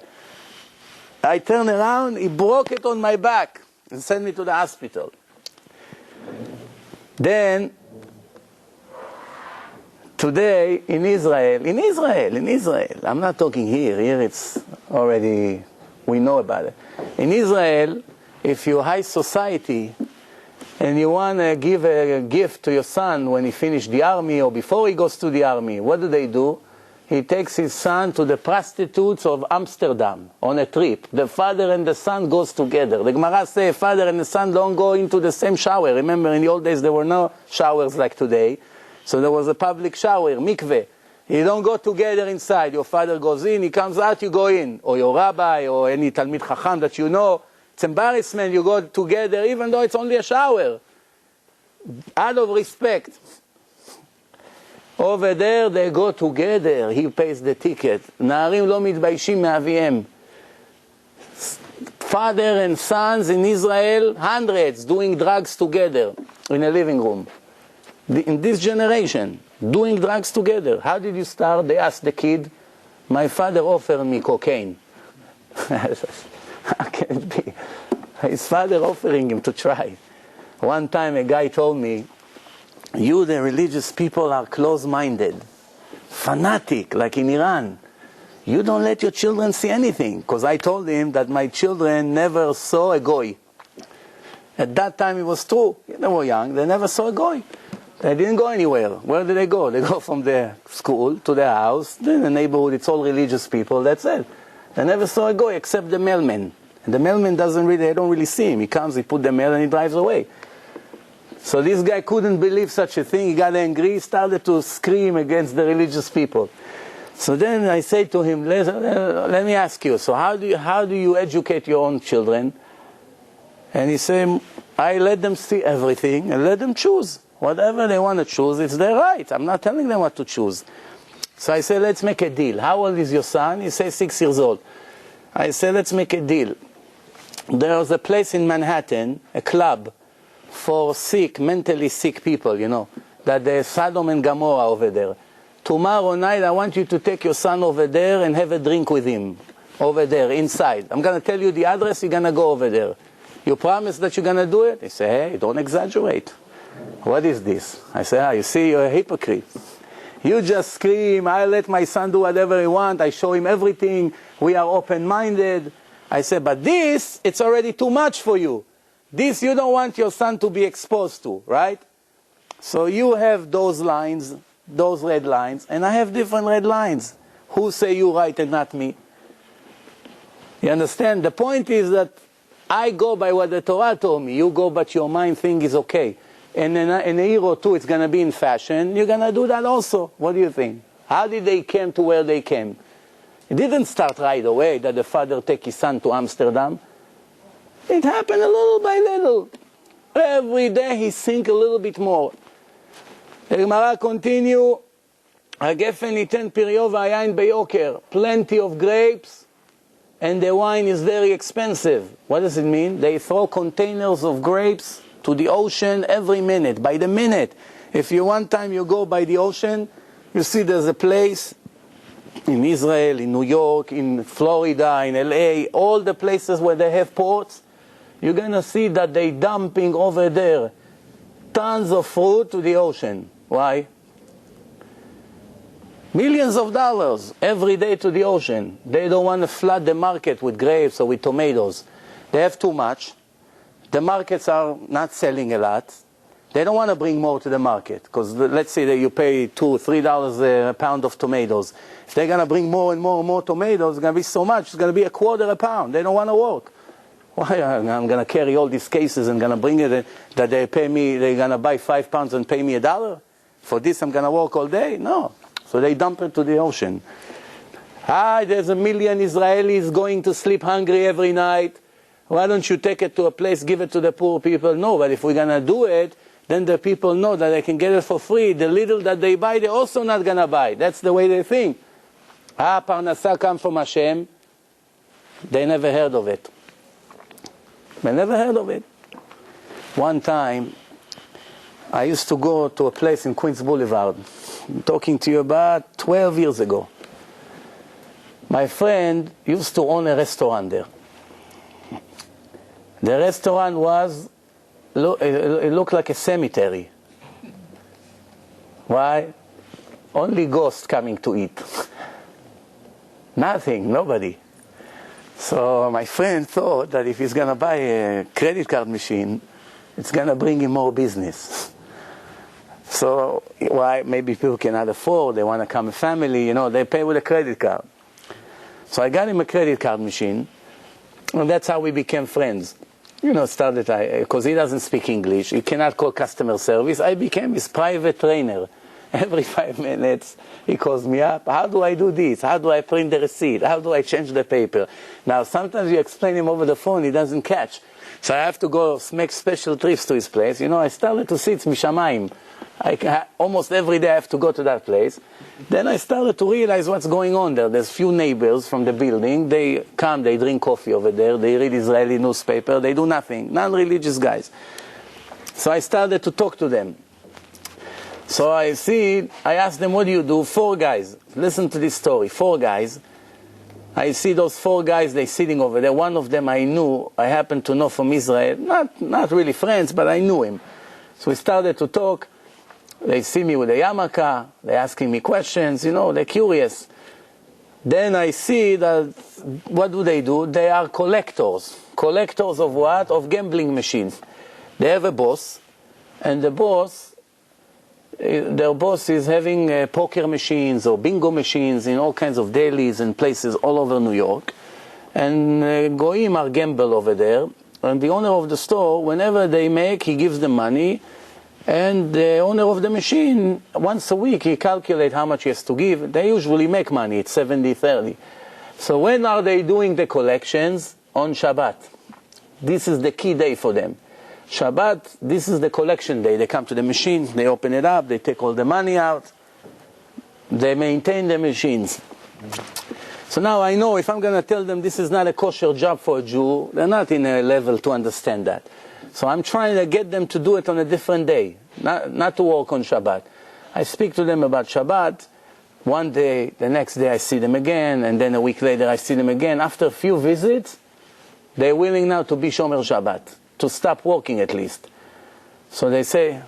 I turned around, he broke it on my back and sent me to the hospital. Then, today in Israel, I'm not talking here it's already, we know about it. In Israel, if you're high society and you want to give a gift to your son when he finishes the army or before he goes to the army, what do? He takes his son to the prostitutes of Amsterdam on a trip. The father and the son goes together. The Gemara says father and the son don't go into the same shower. Remember, in the old days there were no showers like today. So there was a public shower, mikveh. You don't go together inside. Your father goes in, he comes out, you go in. Or your rabbi, or any Talmid Chacham that you know. It's embarrassment, you go together, even though it's only a shower. Out of respect. Over there, they go together. He pays the ticket. Na'arim lo mitbaishim me'aviem. Father and sons in Israel, hundreds, doing drugs together in a living room. In this generation, doing drugs together. How did you start? They asked the kid. My father offered me cocaine. How can it be? His father offering him to try. One time a guy told me, you, the religious people, are close-minded, fanatic, like in Iran. You don't let your children see anything. Because I told him that my children never saw a goy. At that time it was true. They were young, they never saw a goy. They didn't go anywhere. Where did they go? They go from their school to their house. Then the neighborhood, it's all religious people, that's it. They never saw a goy except the mailman. And the mailman they don't really see him. He comes, he put the mail and he drives away. So this guy couldn't believe such a thing. He got angry, he started to scream against the religious people. So then I say to him, let me ask you, so how do you educate your own children? And he said, I let them see everything and let them choose. Whatever they want to choose, it's their right. I'm not telling them what to choose. So I said, let's make a deal. How old is your son? He says 6 years old. I said, let's make a deal. There was a place in Manhattan, a club, for mentally sick people, that there's Sodom and Gomorrah over there. Tomorrow night, I want you to take your son over there and have a drink with him. Over there, inside. I'm going to tell you the address, you're going to go over there. You promise that you're going to do it? They say, hey, don't exaggerate. What is this? I say, you see, you're a hypocrite. You just scream, I let my son do whatever he wants, I show him everything, we are open-minded. I say, but this, it's already too much for you. This you don't want your son to be exposed to, right? So you have those lines, those red lines, and I have different red lines. Who say you right and not me? You understand? The point is that I go by what the Torah told me. You go but your mind thing is okay. And in a year or two it's going to be in fashion. You're going to do that also. What do you think? How did they came to where they came? It didn't start right away that the father take his son to Amsterdam. It happened a little by little. Every day he sink a little bit more. The Gemara continue. הגפן ניתן פריו והיין ביוקר. Plenty of grapes and the wine is very expensive. What does it mean? They throw containers of grapes to the ocean every minute, by the minute. If you one time you go by the ocean, you see there's a place in Israel, in New York, in Florida, in LA, all the places where they have ports, you're going to see that they dumping over there tons of fruit to the ocean. Why? Millions of dollars every day to the ocean. They don't want to flood the market with grapes or with tomatoes. They have too much. The markets are not selling a lot. They don't want to bring more to the market. Because let's say that you pay $2 or $3 a pound of tomatoes. If they're going to bring more and more and more tomatoes, it's going to be so much, it's going to be $0.25 a pound. They don't want to work. Why? I'm going to carry all these cases and going to bring it that they pay me, they're going to buy 5 pounds and pay me $1? For this I'm going to work all day? No. So they dump it to the ocean. There's 1 million Israelis going to sleep hungry every night. Why don't you take it to a place, give it to the poor people? No, but if we're going to do it, then the people know that they can get it for free. The little that they buy, they're also not going to buy. That's the way they think. Parnasa come from Hashem. They never heard of it. They never heard of it. One time, I used to go to a place in Queens Boulevard. I'm talking to you about 12 years ago. My friend used to own a restaurant there. The restaurant was, it looked like a cemetery. Why? Only ghosts coming to eat. Nothing, nobody. So my friend thought that if he's going to buy a credit card machine, it's going to bring him more business. So why? Maybe people cannot afford, they want to come a family, they pay with a credit card. So I got him a credit card machine, and that's how we became friends. Started, because he doesn't speak English, he cannot call customer service, I became his private trainer. Every 5 minutes, he calls me up. How do I do this? How do I print the receipt? How do I change the paper? Now, sometimes you explain him over the phone, he doesn't catch. So I have to go make special trips to his place. I started to see it's Mishamayim. Almost every day I have to go to that place. Then I started to realize what's going on there. There's few neighbors from the building. They come, they drink coffee over there. They read Israeli newspaper. They do nothing. Non-religious guys. So I started to talk to them. So I asked them, what do you do? 4 guys. Listen to this story. 4 guys. I see those 4 guys, they're sitting over there. One of them I knew, I happened to know from Israel. Not really friends, but I knew him. So we started to talk. They see me with a yarmulke. They're asking me questions. They're curious. Then I see that, what do? They are collectors. Collectors of what? Of gambling machines. They have a boss, and their boss is having poker machines or bingo machines in all kinds of delis and places all over New York. And Goyim are gamble over there. And the owner of the store, whenever they make, he gives them money. And the owner of the machine, once a week, he calculates how much he has to give. They usually make money. It's 70-30. So when are they doing the collections? On Shabbat. This is the key day for them. Shabbat, this is the collection day. They come to the machine, they open it up, they take all the money out, they maintain the machines. So now I know if I'm going to tell them this is not a kosher job for a Jew, they're not in a level to understand that. So I'm trying to get them to do it on a different day, not to work on Shabbat. I speak to them about Shabbat. One day, the next day I see them again, and then a week later I see them again. After a few visits, They're willing now to be Shomer Shabbat, to stop working at least. So they say,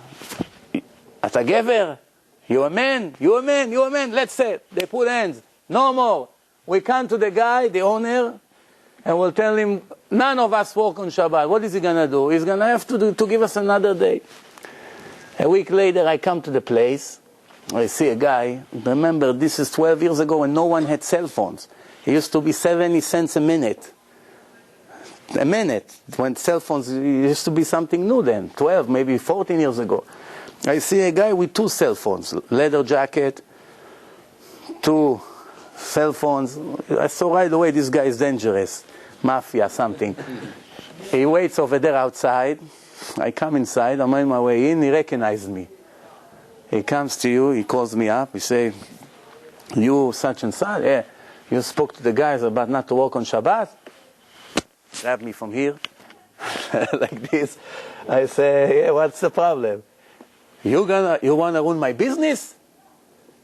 "Ata gever, you a man, you a man, you a man." Let's say they put hands. No more. We come to the guy, the owner, and we'll tell him, none of us work on Shabbat. What is he gonna do? He's gonna have to give us another day. A week later, I come to the place. I see a guy. Remember, this is 12 years ago when no one had cell phones. It used to be 70 cents a minute. A minute. When cell phones used to be something new then. 12, maybe 14 years ago. I see a guy with 2 cell phones. Leather jacket, 2 cell phones. I saw right away this guy is dangerous. Mafia, something. He waits over there outside. I come inside. I'm on my way in. He recognized me. He comes to you. He calls me up. He say, "You such and such. Yeah, you spoke to the guys about not to work on Shabbat." Grab me from here, like this. I say, "Yeah, what's the problem? You wanna ruin my business?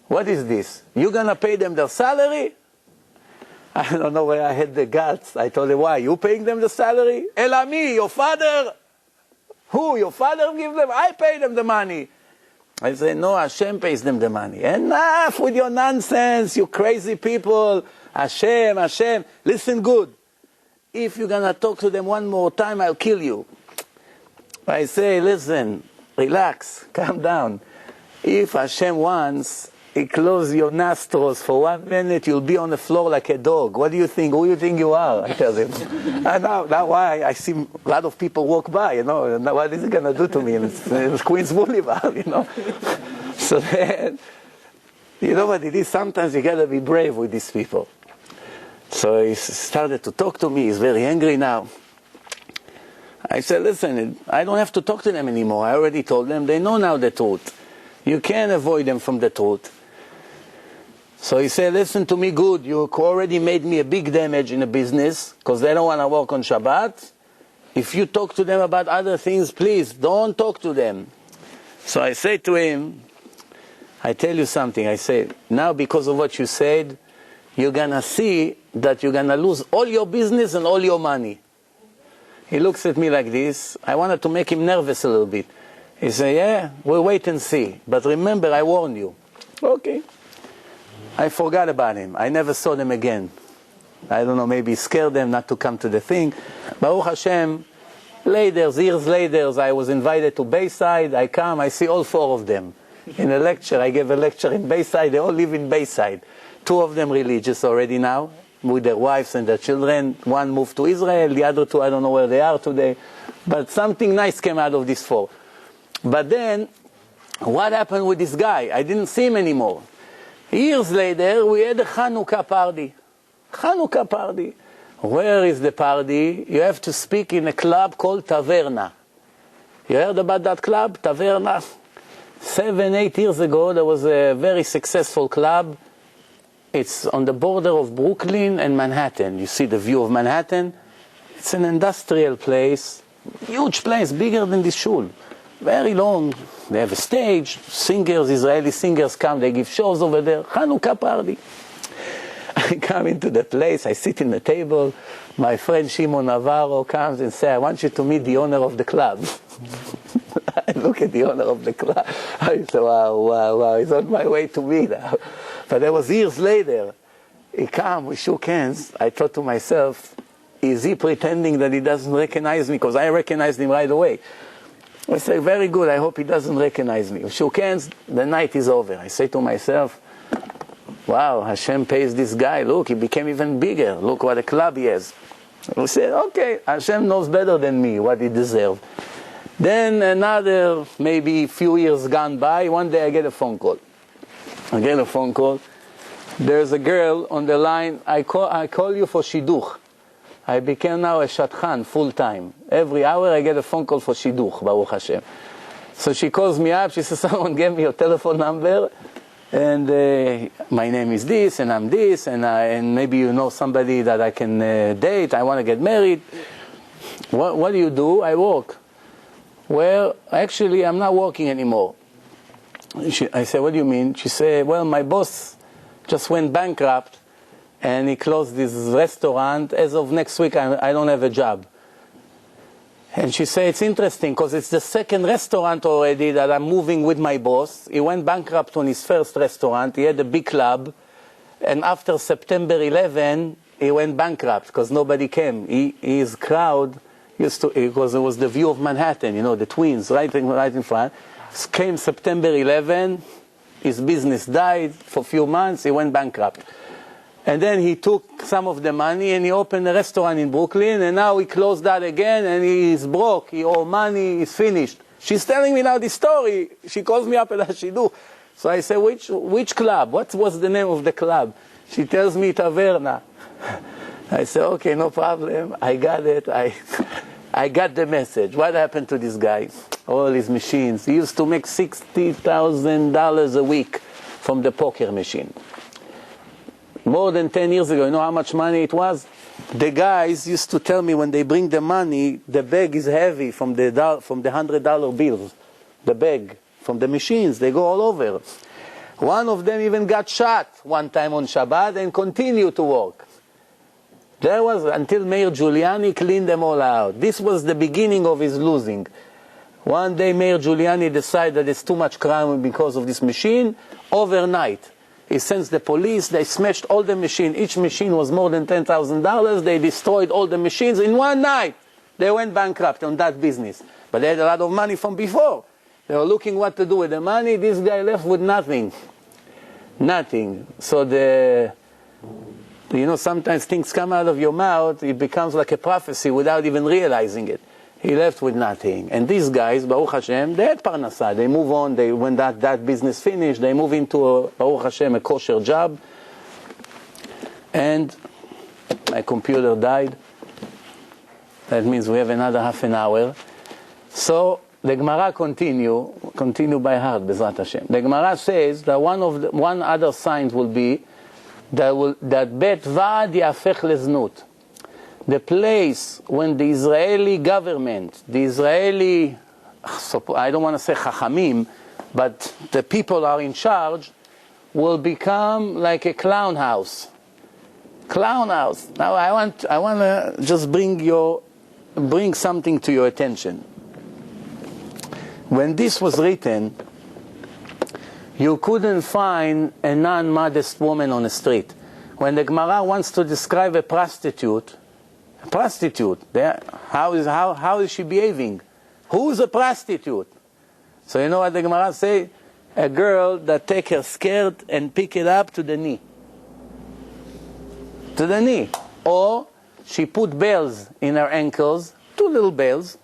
What is this? You gonna pay them their salary?" I don't know where I had the guts. I told him, "Why? You paying them the salary?" "Ela me, your father." "Who? Your father give them? I pay them the money." I say, "No, Hashem pays them the money." "Enough with your nonsense, you crazy people. Hashem, Hashem. Listen good. If you're gonna talk to them one more time, I'll kill you." I say, "Listen, relax, calm down. If Hashem wants, He close your nostrils for 1 minute, you'll be on the floor like a dog. What do you think? Who do you think you are?" I tell him. And now why I see a lot of people walk by, and what is he going to do to me? It's Queens Boulevard, So then, you know what it is? Sometimes you got to be brave with these people. So he started to talk to me. He's very angry now. I said, "Listen, I don't have to talk to them anymore. I already told them. They know now the truth. You can't avoid them from the truth." So he said, "Listen to me good. You already made me a big damage in the business because they don't want to work on Shabbat. If you talk to them about other things, please don't talk to them." So I say to him, "I tell you something." I say, "Now because of what you said, you're going to see that you're going to lose all your business and all your money." He looks at me like this. I wanted to make him nervous a little bit. He said, "Yeah, we'll wait and see. But remember, I warned you." Okay. I forgot about him. I never saw them again. I don't know, maybe scared them not to come to the thing. Baruch Hashem, years later, I was invited to Bayside. I come, I see all 4 of them. In a lecture, I gave a lecture in Bayside. They all live in Bayside. 2 of them religious already now, with their wives and their children. 1 moved to Israel. The other 2, I don't know where they are today. But something nice came out of these 4. But then, what happened with this guy? I didn't see him anymore. Years later, we had a Hanukkah party. Hanukkah party. Where is the party? You have to speak in a club called Taverna. You heard about that club, Taverna? 7, 8 years ago, there was a very successful club. It's on the border of Brooklyn and Manhattan. You see the view of Manhattan? It's an industrial place, huge place, bigger than this shul. Very long. They have a stage. Singers, Israeli singers come. They give shows over there. Hanukkah party. I come into the place. I sit in the table. My friend Shimon Navarro comes and says, "I want you to meet the owner of the club." I look at the owner of the club. I say, wow. He's on my way to me now. But that was years later. He came. We shook hands. I thought to myself, is he pretending that he doesn't recognize me? Because I recognized him right away. I say, very good, I hope he doesn't recognize me. We shook hands, the night is over. I say to myself, wow, Hashem pays this guy. Look, he became even bigger. Look what a club he has. We said, okay, Hashem knows better than me what he deserves. Then another, maybe few years gone by, one day I get a phone call. There's a girl on the line, I call you for shidduch. I became now a shatchan full time. Every hour I get a phone call for shidduch, Baruch Hashem. So she calls me up, she says, someone gave me your telephone number, and my name is this, and I'm this, and maybe you know somebody that I can date, I want to get married. What do you do? I work. Well, actually, I'm not working anymore. I said, what do you mean? She said, well, my boss just went bankrupt, and he closed this restaurant. As of next week, I don't have a job. And she said, it's interesting, because it's the second restaurant already that I'm moving with my boss. He went bankrupt on his first restaurant. He had a big club. And after September 11, he went bankrupt, because nobody came. His crowd used to, because it was the view of Manhattan, you know, the twins, right in front. Came September 11, his business died for a few months, he went bankrupt. And then he took some of the money and he opened a restaurant in Brooklyn, and now he closed that again and he's broke, he owes money, he's finished. She's telling me now this story. She calls me up at Hashidu. So I say, which club? What was the name of the club? She tells me Taverna. I say, okay, no problem. I got it. I got the message. What happened to this guy? All his machines. He used to make $60,000 a week from the poker machine. More than 10 years ago, you know how much money it was? The guys used to tell me when they bring the money, the bag is heavy from the $100 bills. The bag from the machines, they go all over. One of them even got shot one time on Shabbat and continued to work. There was until Mayor Giuliani cleaned them all out. This was the beginning of his losing. One day Mayor Giuliani decided that there's too much crime because of this machine. Overnight, he sends the police, they smashed all the machines. Each machine was more than $10,000. They destroyed all the machines in one night. They went bankrupt on that business. But they had a lot of money from before. They were looking what to do with the money. This guy left with nothing. Nothing. So you know, sometimes things come out of your mouth, it becomes like a prophecy without even realizing it. He left with nothing. And these guys, Baruch Hashem, they had parnasah. They move on. When that business finished, they move into, Baruch Hashem, a kosher job. And my computer died. That means we have another half an hour. So the Gemara continue by heart, Bezrat Hashem. The Gemara says that one other sign will be that Bet Vad Yafech Leznut. The place when the Israeli government, the Israeli, I don't want to say Chachamim, but the people are in charge, will become like a clown house. Clown house. Now I want to just bring something to your attention. When this was written, you couldn't find a non-modest woman on the street. When the Gemara wants to describe a prostitute, how is she behaving? Who's a prostitute? So you know what the Gemara say? A girl that take her skirt and pick it up to the knee. To the knee. Or she put bells in her ankles, 2 little bells,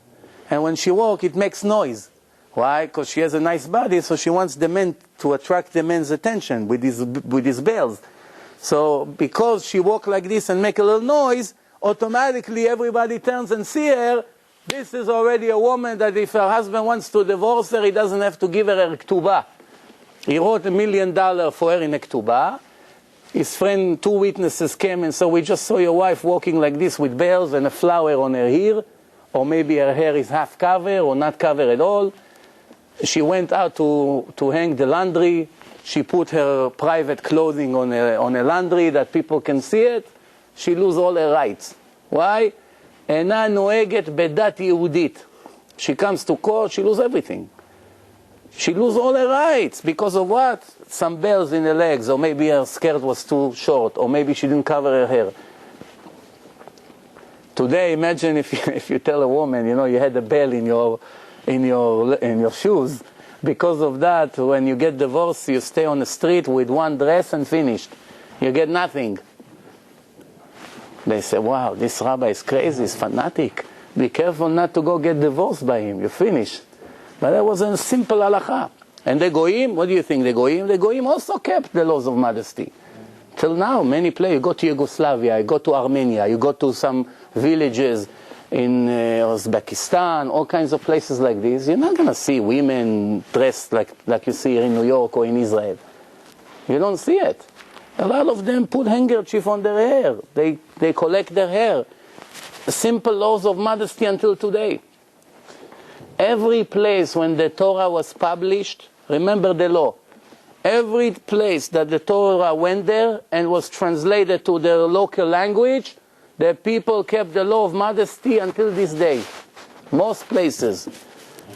and when she walks it makes noise. Why? Because she has a nice body, so she wants the men to attract the men's attention with these bells. So because she walks like this and make a little noise, automatically everybody turns and see her. This is already a woman that if her husband wants to divorce her, he doesn't have to give her a ketubah. He wrote $1 million for her in a ketubah. His friend, 2 witnesses came and said, we just saw your wife walking like this with bells and a flower on her ear, or maybe her hair is half covered or not covered at all. She went out to hang the laundry. She put her private clothing on a laundry that people can see it. She lose all her rights. Why? אינה נוהגת בדת יהודית. She comes to court, she lose everything. She lose all her rights. Because of what? Some bells in her legs, or maybe her skirt was too short, or maybe she didn't cover her hair. Today, imagine if you tell a woman, you know, you had a bell in your shoes. Because of that, when you get divorced, you stay on the street with one dress and finished. You get nothing. They say, wow, this rabbi is crazy, he's fanatic. Be careful not to go get divorced by him. You finish. But that was a simple halakha. And the goyim, what do you think? The goyim also kept the laws of modesty. Till now, many places, you go to Yugoslavia, you go to Armenia, you go to some villages in Uzbekistan, all kinds of places like this. You're not going to see women dressed like you see here in New York or in Israel. You don't see it. A lot of them put handkerchief on their hair. They collect their hair. Simple laws of modesty until today. Every place when the Torah was published, remember the law. Every place that the Torah went there and was translated to their local language, the people kept the law of modesty until this day. Most places.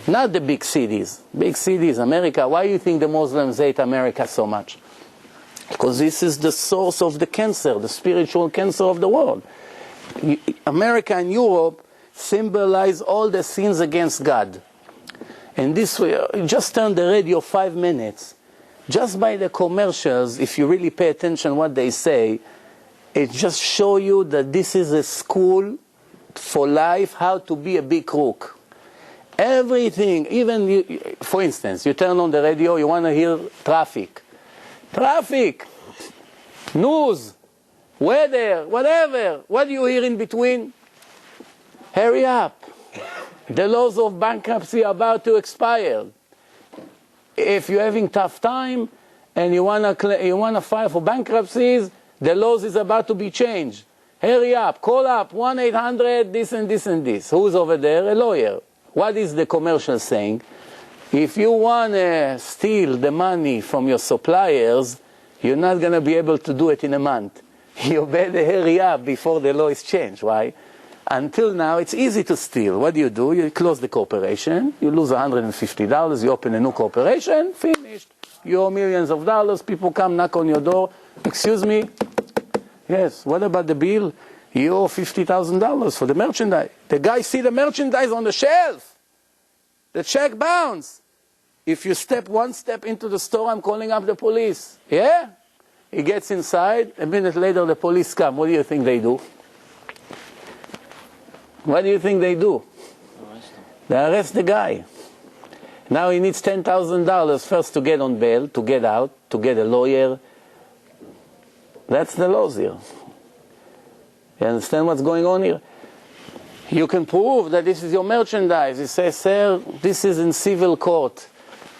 Not the big cities. Big cities, America. Why do you think the Muslims hate America so much? Because this is the source of the cancer, the spiritual cancer of the world. America and Europe symbolize all the sins against God. And this way, just turn the radio 5 minutes. Just by the commercials, if you really pay attention what they say, it just shows you that this is a school for life, how to be a big crook. Everything, even, for instance, you turn on the radio, you want to hear traffic. Traffic, news, weather, whatever. What do you hear in between? Hurry up. The laws of bankruptcy are about to expire. If you're having tough time and you wanna file for bankruptcies, the laws is about to be changed. Hurry up, call up, 1-800, this and this and this. Who's over there? A lawyer. What is the commercial saying? If you want to steal the money from your suppliers, you're not going to be able to do it in a month. You better hurry up before the law is changed. Why? Until now, it's easy to steal. What do? You close the corporation, you lose $150, you open a new corporation, finished. You owe millions of dollars, people come knock on your door. Excuse me? Yes, what about the bill? You owe $50,000 for the merchandise. The guy see the merchandise on the shelf. The check bounced. If you step one step into the store, I'm calling up the police. Yeah? He gets inside. A minute later, the police come. What do you think they do? What do you think they do? They arrest the guy. Now he needs $10,000 first to get on bail, to get out, to get a lawyer. That's the laws here. You understand what's going on here? You can prove that this is your merchandise. You say, sir, this is in civil court.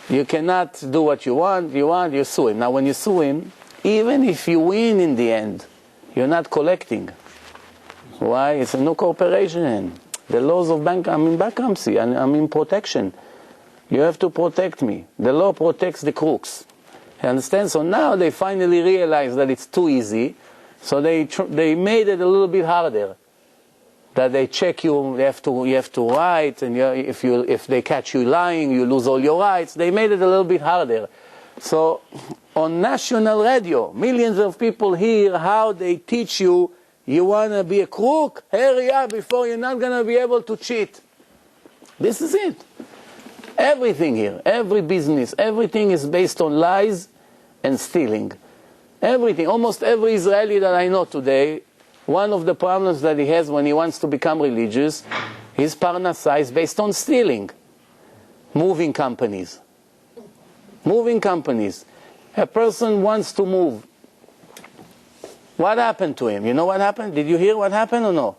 You cannot do what you want, you sue him. Now when you sue him, even if you win in the end, you're not collecting. Why? It's a new corporation. The laws of I'm in bankruptcy, and I'm in protection. You have to protect me. The law protects the crooks. You understand? So now they finally realize that it's too easy, so they made it a little bit harder. That they check you, you have to write, and if they catch you lying, you lose all your rights. They made it a little bit harder. So on national radio, millions of people hear how they teach you, you want to be a crook? Hurry up before you're not going to be able to cheat. This is it. Everything here, every business, everything is based on lies and stealing. Everything, almost every Israeli that I know today, one of the problems that he has when he wants to become religious, his parnasa is based on stealing. Moving companies. Moving companies. A person wants to move. What happened to him? You know what happened? Did you hear what happened or no?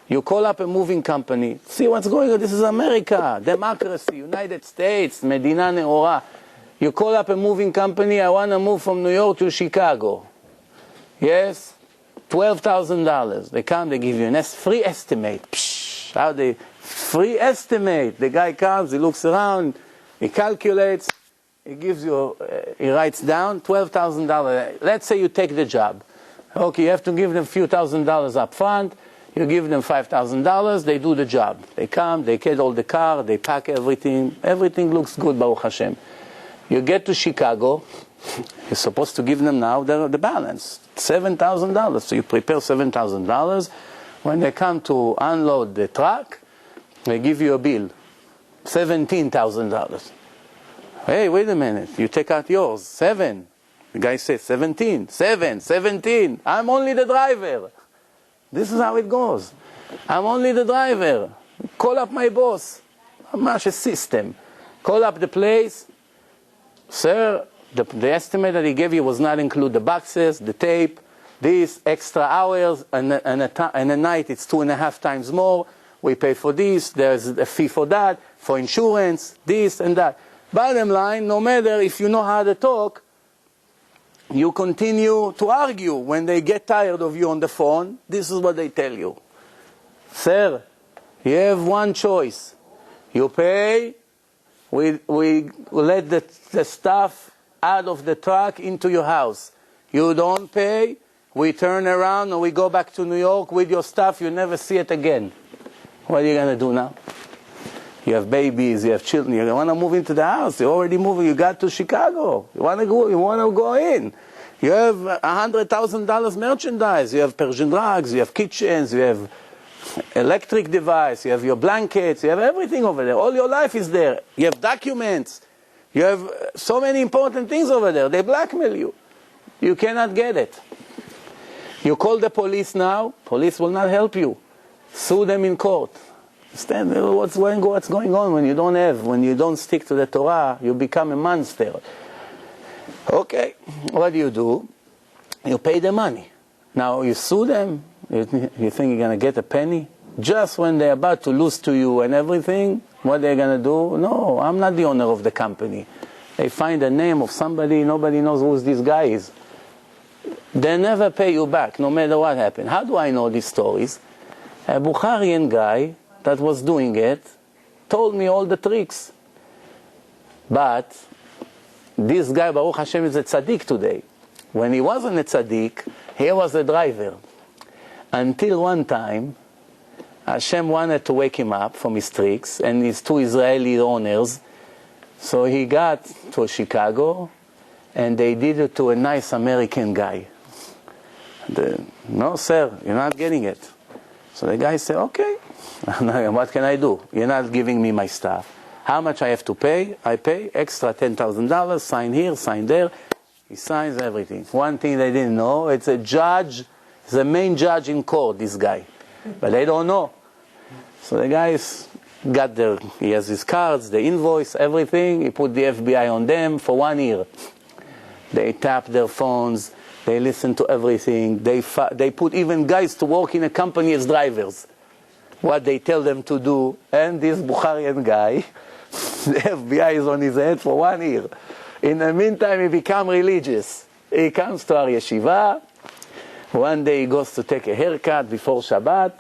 You call up a moving company. See what's going on. This is America. Democracy. United States. Medina Neora. You call up a moving company. I want to move from New York to Chicago. Yes? $12,000. They come, they give you a free estimate. Psh, how they free estimate. The guy comes, he looks around, he calculates, he gives you, he writes down $12,000. Let's say you take the job. Okay, you have to give them a few $1,000s up front. You give them $5,000, they do the job. They come, they get all the car, they pack everything. Everything looks good, Baruch Hashem. You get to Chicago, you're supposed to give them now the balance. $7,000. So you prepare $7,000. When they come to unload the truck, they give you a bill. $17,000. Hey, wait a minute. You take out yours. 7. The guy says 17. 7. 17. I'm only the driver. This is how it goes. I'm only the driver. Call up my boss. Much a system. Call up the place. Sir, the estimate that he gave you was not include the boxes, the tape, these extra hours, and a night it's 2.5 times more. We pay for this, there's a fee for that, for insurance, this and that. Bottom line, no matter if you know how to talk, you continue to argue. When they get tired of you on the phone, this is what they tell you. Sir, you have one choice. You pay, we let the staff out of the truck into your house. You don't pay, we turn around and we go back to New York with your stuff, you never see it again. What are you going to do now? You have babies, you have children, you want to move into the house, you're already moving, you got to Chicago, you want to go in. You have $100,000 merchandise, you have Persian rugs, you have kitchens, you have electric device, you have your blankets, you have everything over there. All your life is there. You have documents. You have so many important things over there. They blackmail you. You cannot get it. You call the police now, police will not help you. Sue them in court. Understand what's going on when you don't stick to the Torah, you become a monster. Okay, what do? You pay the money. Now you sue them, you think you're going to get a penny? Just when they're about to lose to you and everything, what they're going to do? No, I'm not the owner of the company. They find the name of somebody, nobody knows who this guy is. They never pay you back, no matter what happened. How do I know these stories? A Bukharian guy that was doing it told me all the tricks. But this guy, Baruch Hashem, is a tzaddik today. When he wasn't a tzaddik, he was a driver. Until one time, Hashem wanted to wake him up from his tricks, and his two Israeli owners. So he got to Chicago, and they did it to a nice American guy. No, sir, you're not getting it. So the guy said, okay, what can I do? You're not giving me my stuff. How much I have to pay? I pay extra $10,000, sign here, sign there. He signs everything. One thing they didn't know, it's a judge, he's the main judge in court, this guy. But they don't know. So the guy's got he has his cards, the invoice, everything. He put the FBI on them for 1 year. They tap their phones, they listen to everything. They put even guys to work in a company as drivers. What they tell them to do. And this Bukharian guy, the FBI is on his head for 1 year. In the meantime, he becomes religious. He comes to our yeshiva. One day he goes to take a haircut before Shabbat.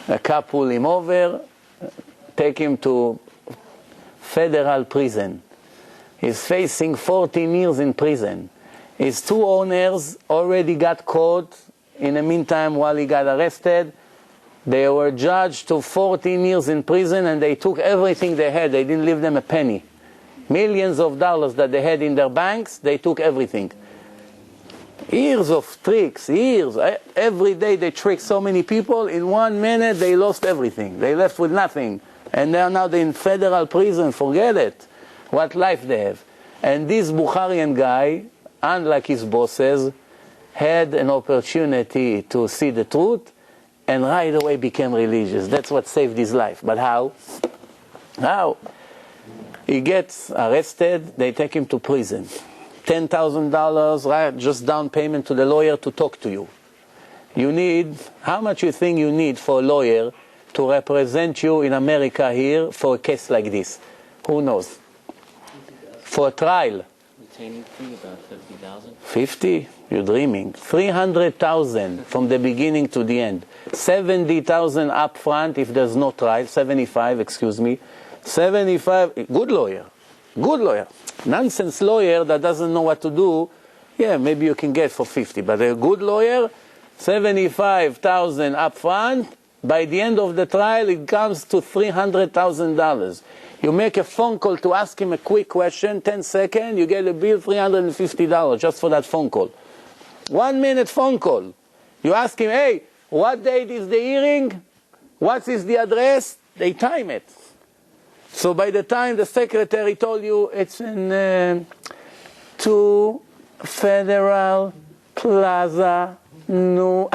A cop pull him over, take him to federal prison. He's facing 14 years in prison. His two owners already got caught. In the meantime, while he got arrested, they were judged to 14 years in prison, and they took everything they had. They didn't leave them a penny. Millions of dollars that they had in their banks, they took everything. Years of tricks, years. Every day they trick so many people. In 1 minute, they lost everything. They left with nothing. And now they're in federal prison. Forget it. What life they have. And this Bukharian guy, unlike his bosses, had an opportunity to see the truth and right away became religious. That's what saved his life. But how? How? He gets arrested. They take him to prison. $10,000, right? Just down payment to the lawyer to talk to you. You need, how much you think you need for a lawyer to represent you in America here for a case like this? Who knows? For a trial. Retaining fee about $50,000. 50? You're dreaming. 300,000 from the beginning to the end. 70,000 up front if there's no trial. 75, excuse me. 75, good lawyer. Good lawyer. Nonsense lawyer that doesn't know what to do, yeah, maybe you can get for 50. But a good lawyer, 75,000 up front. By the end of the trial, it comes to $300,000. You make a phone call to ask him a quick question, 10 seconds, you get a bill, $350 just for that phone call. 1 minute phone call. You ask him, hey, what date is the hearing? What is the address? They time it. So by the time the secretary told you it's in 2 Federal Plaza, no,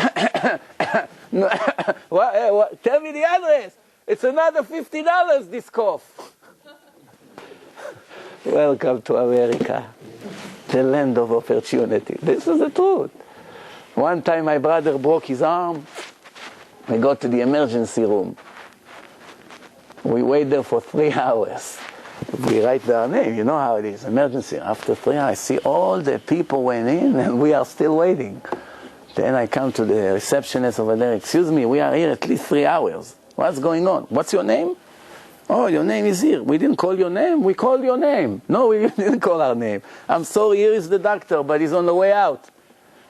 what? Tell me the address. It's another $50 this cough. Welcome to America, the land of opportunity. This is the truth. One time my brother broke his arm. I go to the emergency room. We wait there for 3 hours. We write their name, you know how it is, emergency. After 3 hours, I see all the people went in and we are still waiting. Then I come to the receptionist over there, excuse me, we are here at least 3 hours. What's going on? What's your name? Oh, your name is here. We didn't call your name. We called your name. No, we didn't call our name. I'm sorry, here is the doctor, but he's on the way out.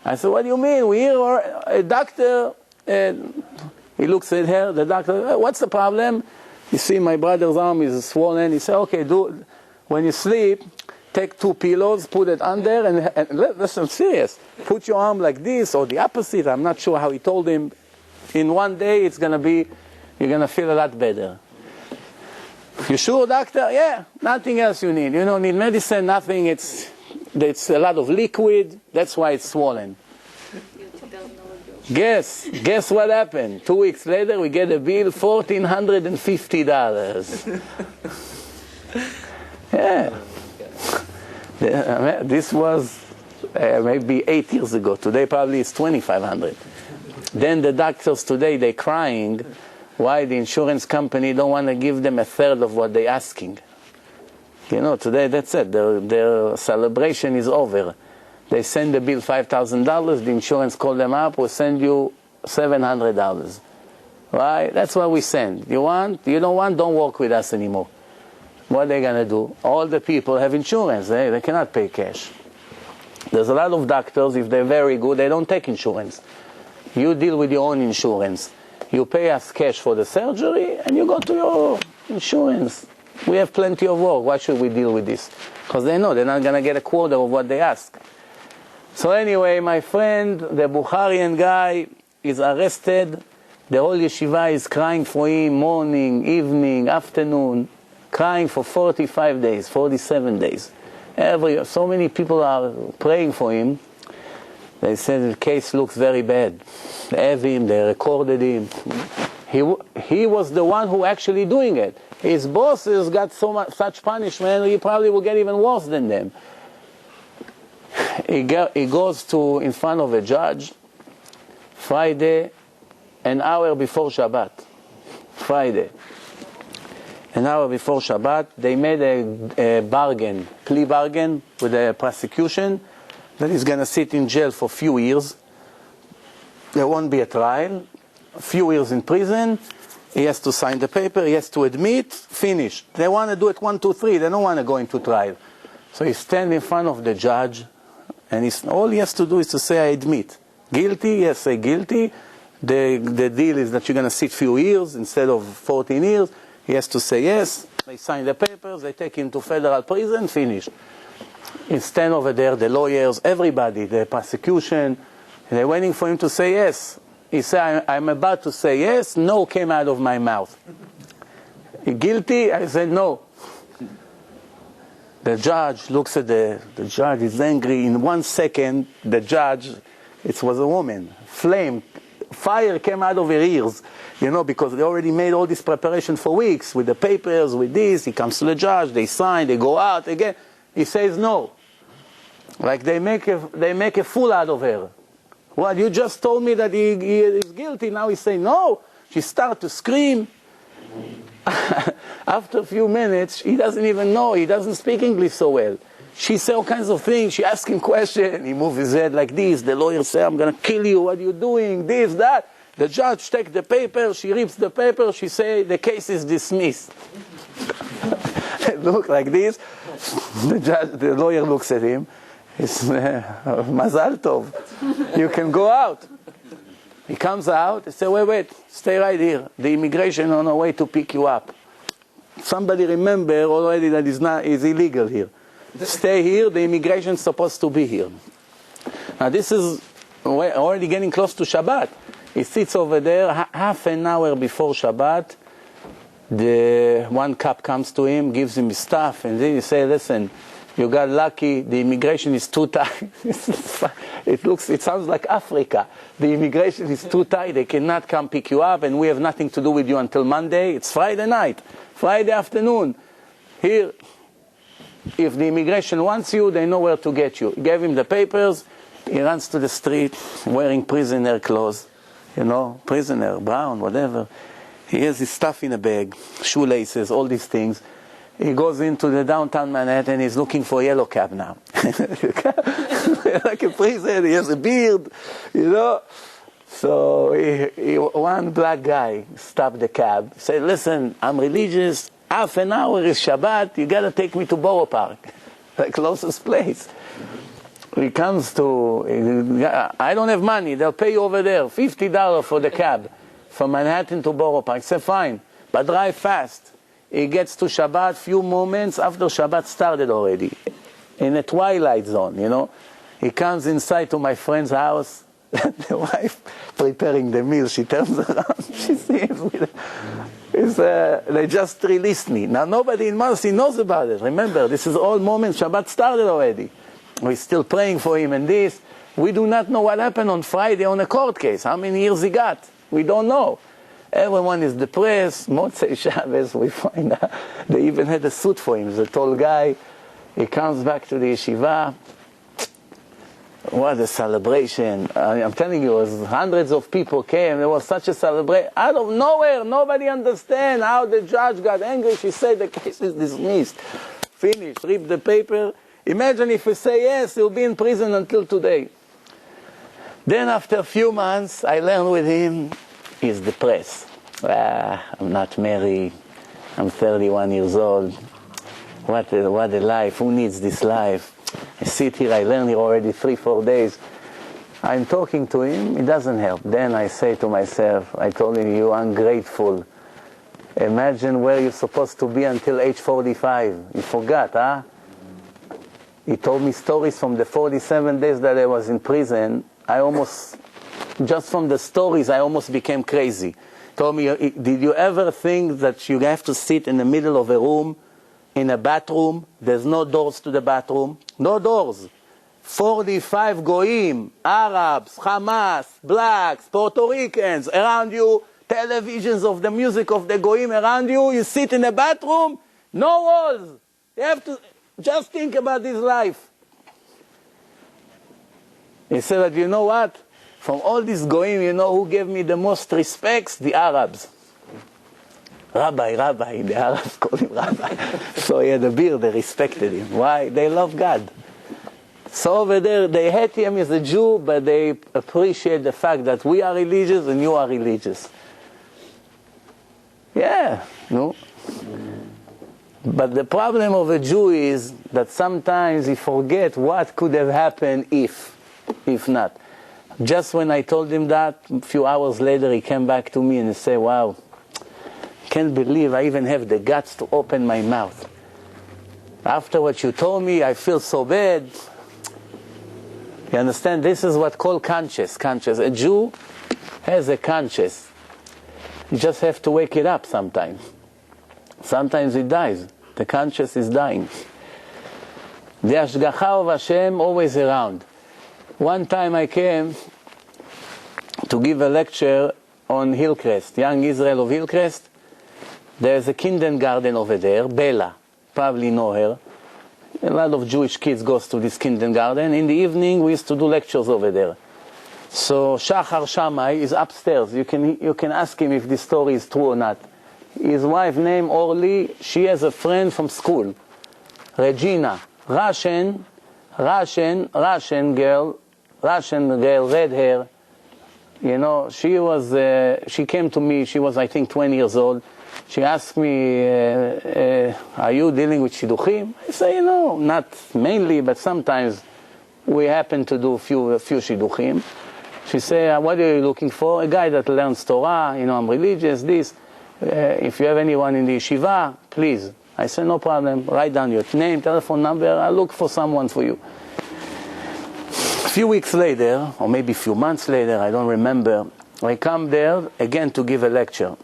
I said, what do you mean? We hear a doctor. He looks at her, the doctor, what's the problem? You see my brother's arm is swollen. He said, okay, when you sleep, take 2 pillows, put it under, and listen, I'm serious. Put your arm like this or the opposite. I'm not sure how he told him. In one day, you're going to feel a lot better. You sure, doctor? Yeah, nothing else you need. You don't need medicine, nothing. It's a lot of liquid. That's why it's swollen. Guess what happened? 2 weeks later, we get a bill, $1,450. Yeah. This was maybe 8 years ago. Today probably it's $2,500. Then the doctors today, they're crying why the insurance company don't want to give them 1/3 of what they're asking. You know, today that's it. Their celebration is over. They send the bill $5,000. The insurance call them up. We'll send you $700. Right? That's what we send. You want? You don't want? Don't work with us anymore. What are they going to do? All the people have insurance. They cannot pay cash. There's a lot of doctors, if they're very good, they don't take insurance. You deal with your own insurance. You pay us cash for the surgery, and you go to your insurance. We have plenty of work. Why should we deal with this? Because they know they're not going to get a quarter of what they ask. So anyway, my friend, the Bukharian guy, is arrested. The whole yeshiva is crying for him, morning, evening, afternoon, crying for 45 days, 47 days. So many people are praying for him. They said the case looks very bad. They have him, they recorded him. He was the one who actually doing it. His bosses got such punishment, he probably will get even worse than them. He goes in front of a judge, Friday, an hour before Shabbat. Friday. An hour before Shabbat, they made a plea bargain with the prosecution that he's going to sit in jail for a few years. There won't be a trial. A few years in prison. He has to sign the paper. He has to admit. Finished. They want to do it 1, 2, 3. They don't want to go into trial. So he stands in front of the judge, and all he has to do is to say, I admit. Guilty? Yes, say guilty. The deal is that you're going to sit few years instead of 14 years. He has to say yes. They sign the papers. They take him to federal prison. Finished. He stand over there, the lawyers, everybody, the prosecution. They're waiting for him to say yes. He said, I'm about to say yes. No came out of my mouth. Guilty? I said no. The judge looks at the judge is angry. In 1 second, the judge, it was a woman, fire came out of her ears, because they already made all this preparation for weeks with the papers, with this. He comes to the judge, they sign, they go out again. He says no. Like they make a fool out of her. Well, you just told me that he is guilty. Now he's saying no. She starts to scream. After a few minutes, he doesn't even know. He doesn't speak English so well. She said all kinds of things. She asks him questions. He moves his head like this. The lawyer says, I'm going to kill you. What are you doing? This, that. The judge takes the paper. She rips the paper. She says, the case is dismissed. Look like this. The lawyer looks at him. It's Mazal Tov. You can go out. He comes out. He says, wait, stay right here. The immigration on the way to pick you up. Somebody remember already that is illegal here. Stay here. The immigration is supposed to be here. Now this is already getting close to Shabbat. He sits over there half an hour before Shabbat. The one cop comes to him, gives him his stuff, and then he says, listen, you got lucky, the immigration is too tight. It sounds like Africa. The immigration is too tight, they cannot come pick you up, and we have nothing to do with you until Monday. It's Friday night, Friday afternoon. Here, if the immigration wants you, they know where to get you. He gave him the papers, he runs to the street, wearing prisoner clothes. Prisoner, brown, whatever. He has his stuff in a bag, shoelaces, all these things. He goes into the downtown Manhattan, he's looking for a yellow cab now. Like a prison, he has a beard, So one black guy stopped the cab, said, listen, I'm religious, half an hour is Shabbat, you got to take me to Borough Park, the closest place. He comes to, I don't have money, they'll pay you over there, $50 for the cab, from Manhattan to Borough Park. I said, fine, but drive fast. He gets to Shabbat, few moments after Shabbat started already, in a twilight zone, you know. He comes inside to my friend's house, the wife preparing the meal, she turns around, she sees me. They just released me. Now nobody in Monsey knows about it. Remember, this is all moments, Shabbat started already. We're still praying for him and this. We do not know what happened on Friday on a court case. How many years he got? We don't know. Everyone is depressed. Motzei Shabbos, we find out. They even had a suit for him. He's a tall guy. He comes back to the yeshiva. What a celebration. I'm telling you, it was hundreds of people came. There was such a celebration. Out of nowhere, nobody understands how the judge got angry. She said the case is dismissed. Finished. Read the paper. Imagine if we say yes, he'll be in prison until today. Then after a few months, I learned with him, he's depressed. I'm not married. I'm 31 years old. What a life. Who needs this life? I sit here, I learn here already 3-4 days. I'm talking to him, it doesn't help. Then I say to myself, I told him, you ungrateful. Imagine where you're supposed to be until age 45. You forgot, huh? He told me stories from the 47 days that I was in prison. Just from the stories, I almost became crazy. He told me, did you ever think that you have to sit in the middle of a room, in a bathroom, there's no doors to the bathroom, no doors. 45 goyim, Arabs, Hamas, blacks, Puerto Ricans around you, televisions of the music of the goyim around you, you sit in a bathroom, no walls. You have to just think about this life. He said, but you know what? From all these goyim, you know who gave me the most respects? The Arabs. Rabbi, the Arabs call him Rabbi. So he had a beard, they respected him. Why? They love God. So over there, they hate him as a Jew, but they appreciate the fact that we are religious and you are religious. Yeah, no? But the problem of a Jew is that sometimes he forgets what could have happened if not. Just when I told him that, a few hours later he came back to me and he said, wow, can't believe I even have the guts to open my mouth. After what you told me, I feel so bad. You understand? This is what called conscious. A Jew has a conscience. You just have to wake it up sometimes. Sometimes it dies. The conscience is dying. The Ashgacha of Hashem always around. One time I came to give a lecture on Hillcrest, Young Israel of Hillcrest. There's a kindergarten over there, Bella, probably know her. A lot of Jewish kids goes to this kindergarten. In the evening, we used to do lectures over there. So Shachar Shammai is upstairs. You can ask him if this story is true or not. His wife named Orly, she has a friend from school, Regina, Russian girl, red hair. You know, she came to me, she was I think 20 years old. She asked me, are you dealing with shidduchim? I say, you know, not mainly, but sometimes we happen to do a few shidduchim. She said, what are you looking for? A guy that learns Torah, you know, I'm religious, this. If you have anyone in the yeshiva, please. I said, no problem, write down your name, telephone number, I'll look for someone for you. A few weeks later, or maybe a few months later, I don't remember, I come there again to give a lecture.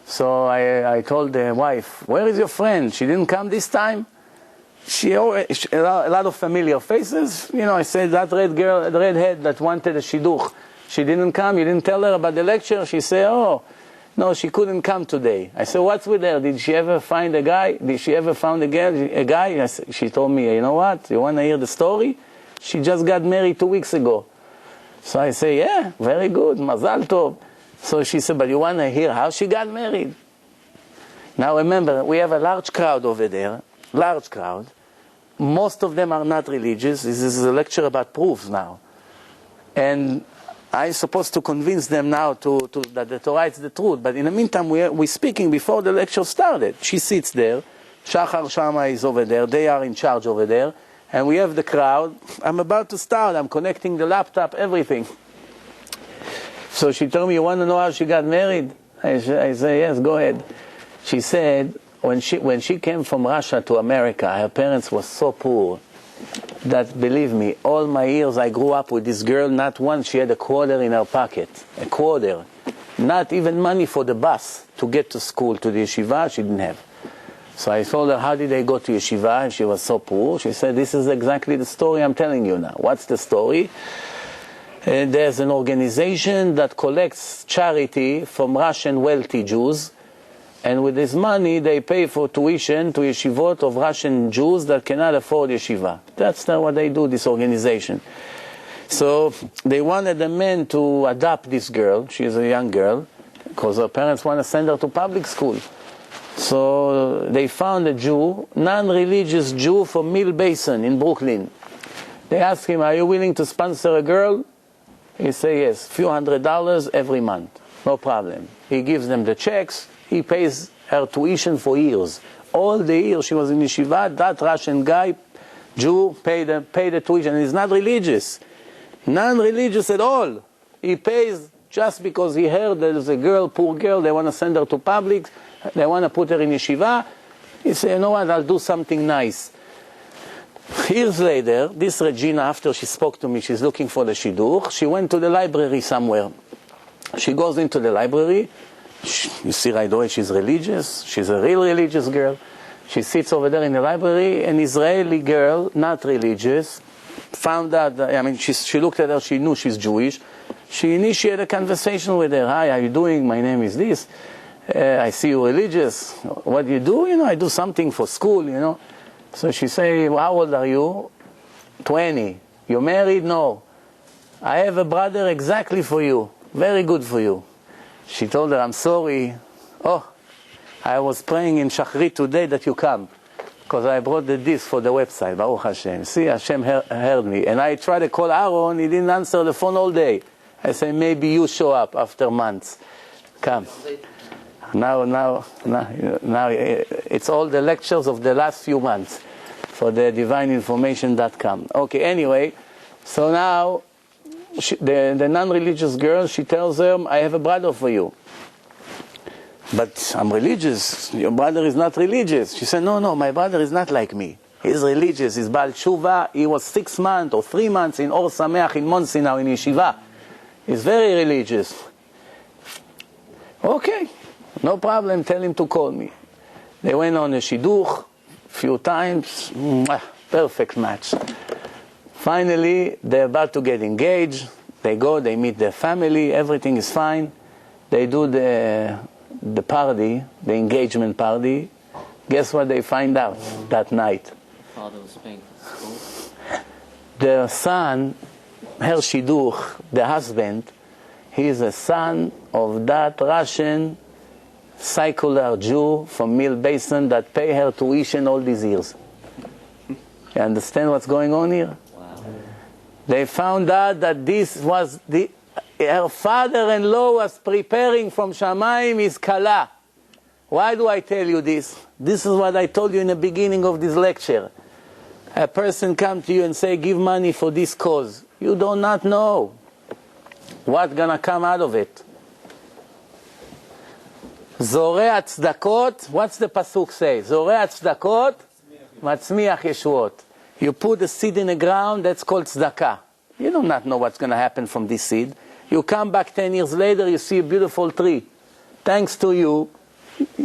So I told the wife, where is your friend? She didn't come this time? A lot of familiar faces. You know, I said, that red girl, the redhead that wanted a shidduch. She didn't come, you didn't tell her about the lecture? She said, oh, no, she couldn't come today. I said, what's with her? Did she ever find a guy? Did she ever found a guy? She told me, you know what? You want to hear the story? She just got married 2 weeks ago. So I say, yeah, very good, mazal tov. So she said, but you want to hear how she got married? Now remember, we have a large crowd over there, large crowd. Most of them are not religious. This is a lecture about proofs now. And I'm supposed to convince them now that the Torah is the truth. But in the meantime, we're speaking before the lecture started. She sits there. Shachar Shama is over there. They are in charge over there. And we have the crowd. I'm about to start. I'm connecting the laptop, everything. So she told me, you want to know how she got married? I say, yes, go ahead. She said, when she came from Russia to America, her parents were so poor that, believe me, all my years I grew up with this girl, not once she had a quarter in her pocket. A quarter. Not even money for the bus to get to school, to the yeshiva, she didn't have. So I told her, how did they go to yeshiva? And she was so poor. She said, this is exactly the story I'm telling you now. What's the story? There's an organization that collects charity from Russian wealthy Jews, and with this money they pay for tuition to yeshivot of Russian Jews that cannot afford yeshiva. That's not what they do, this organization. So they wanted the men to adopt this girl. She's a young girl, because her parents want to send her to public school. So they found a Jew, non-religious Jew from Mill Basin in Brooklyn. They asked him, are you willing to sponsor a girl? He said yes, few $100 every month, no problem. He gives them the checks, he pays her tuition for years. All the years she was in yeshiva, that Russian guy, Jew, paid the tuition. He's not religious, non-religious at all. He pays just because he heard there's a girl, poor girl, they want to send her to public, they want to put her in yeshiva. He said, you know what, I'll do something nice. Years later, this Regina, after she spoke to me, she's looking for the shidduch, she went to the library somewhere. She goes into the library, you see right away she's religious, she's a real religious girl. She sits over there in the library, an Israeli girl, not religious, found out, she looked at her, she knew she's Jewish. She initiated a conversation with her. Hi, how are you doing? My name is this. I see you religious. What do you do? I do something for school, So she say, well, how old are you? 20. You married? No. I have a brother exactly for you. Very good for you. She told her, I'm sorry. Oh, I was praying in Shachrit today that you come, because I brought the disc for the website. Baruch Hashem. See, Hashem heard me. And I tried to call Aaron. He didn't answer the phone all day. I say, maybe you show up after months. Come. Now, it's all the lectures of the last few months for the divineinformation.com. Okay, anyway, so now the non-religious girl, she tells her, I have a brother for you. But I'm religious. Your brother is not religious. She said, no, my brother is not like me. He's religious. He's Baal Tshuva. He was 6 months or 3 months in Or Sameach in Monsey now in Yeshiva. He's very religious. Okay. No problem, tell him to call me. They went on a shidduch, few times, perfect match. Finally, they're about to get engaged. They go, they meet their family, everything is fine. They do the party, the engagement party. Guess what they find out that night? Father was paying for school. The son, her shidduch, the husband, he is a son of that Russian secular Jew from Mill Basin that pay her tuition all these years. You understand what's going on here? Wow. They found out that this was her father-in-law was preparing from Shamayim his Kala. Why do I tell you this? This is what I told you in the beginning of this lecture. A person come to you and say, give money for this cause. You do not know what's gonna come out of it. Zorei tzedakot, what's the pasuk say? Zorei tzedakot, matzmiach yeshuot. You put the seed in the ground, that's called tzedakah. You do not know what's going to happen from this seed. You come back 10 years later, you see a beautiful tree. Thanks to you,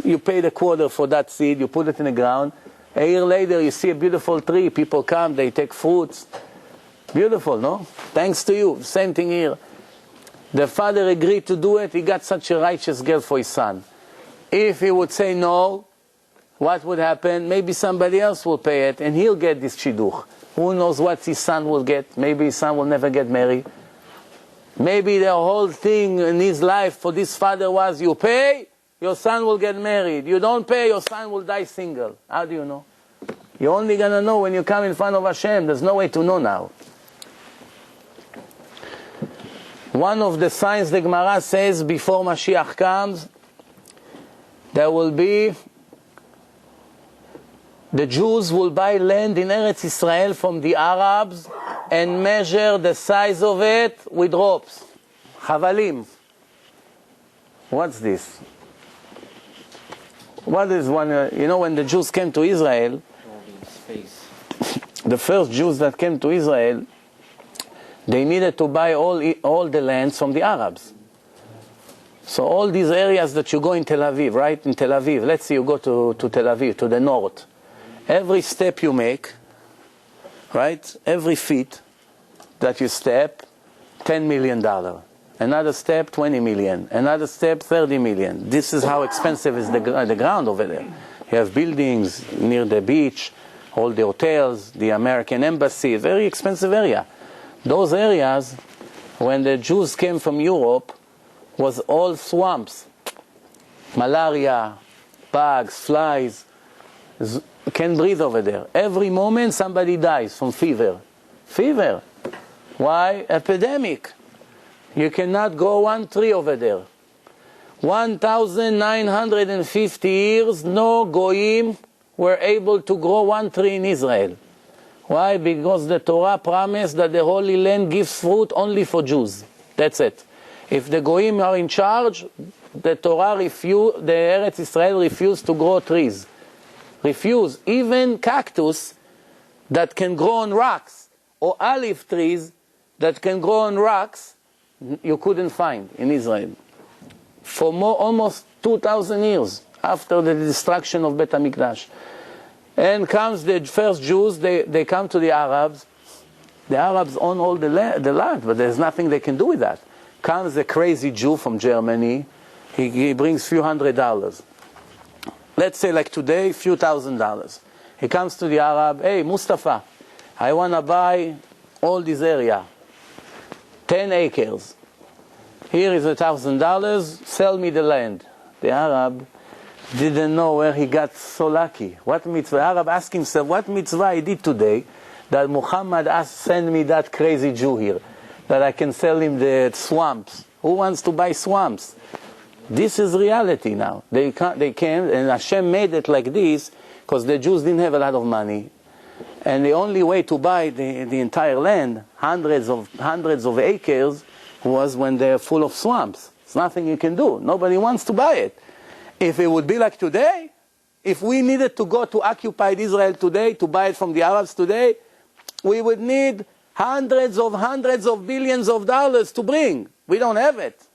you paid a quarter for that seed, you put it in the ground. A year later, you see a beautiful tree. People come, they take fruits. Beautiful, no? Thanks to you. Same thing here. The father agreed to do it. He got such a righteous girl for his son. If he would say no, what would happen? Maybe somebody else will pay it, and he'll get this shidduch. Who knows what his son will get? Maybe his son will never get married. Maybe the whole thing in his life for this father was, you pay, your son will get married. You don't pay, your son will die single. How do you know? You're only going to know when you come in front of Hashem. There's no way to know now. One of the signs the Gemara says before Mashiach comes, there will be, the Jews will buy land in Eretz Israel from the Arabs and measure the size of it with ropes. Chavalim. What's this? What is one, when the Jews came to Israel, the first Jews that came to Israel, they needed to buy all the lands from the Arabs. So all these areas that you go in Tel Aviv, right? In Tel Aviv, let's say you go to Tel Aviv, to the north. Every step you make, right? Every feet that you step, $10 million. Another step, 20 million. Another step, 30 million. This is how expensive is the ground over there. You have buildings near the beach, all the hotels, the American embassy, very expensive area. Those areas, when the Jews came from Europe, was all swamps. Malaria, bugs, flies, can't breathe over there. Every moment somebody dies from fever. Fever. Why? Epidemic. You cannot grow one tree over there. 1,950 years, no goyim were able to grow one tree in Israel. Why? Because the Torah promised that the Holy Land gives fruit only for Jews. That's it. If the goyim are in charge, the Eretz Israel refused to grow trees. Refuse. Even cactus that can grow on rocks, or olive trees that can grow on rocks, you couldn't find in Israel. For almost 2,000 years after the destruction of Bet HaMikdash. And comes the first Jews, they come to the Arabs. The Arabs own all the land, but there's nothing they can do with that. Comes a crazy Jew from Germany, he brings few $100s. Let's say like today, few $1,000s. He comes to the Arab, hey Mustafa, I want to buy all this area, 10 acres. Here is $1,000, sell me the land. The Arab didn't know where he got so lucky. What mitzvah? The Arab asked himself, what mitzvah I did today that Muhammad send me that crazy Jew here, that I can sell him the swamps. Who wants to buy swamps? This is reality now. They came, and Hashem made it like this because the Jews didn't have a lot of money. And the only way to buy the entire land, hundreds of acres, was when they're full of swamps. It's nothing you can do. Nobody wants to buy it. If it would be like today, if we needed to go to occupied Israel today, to buy it from the Arabs today, we would need hundreds of billions of dollars to bring. We don't have it.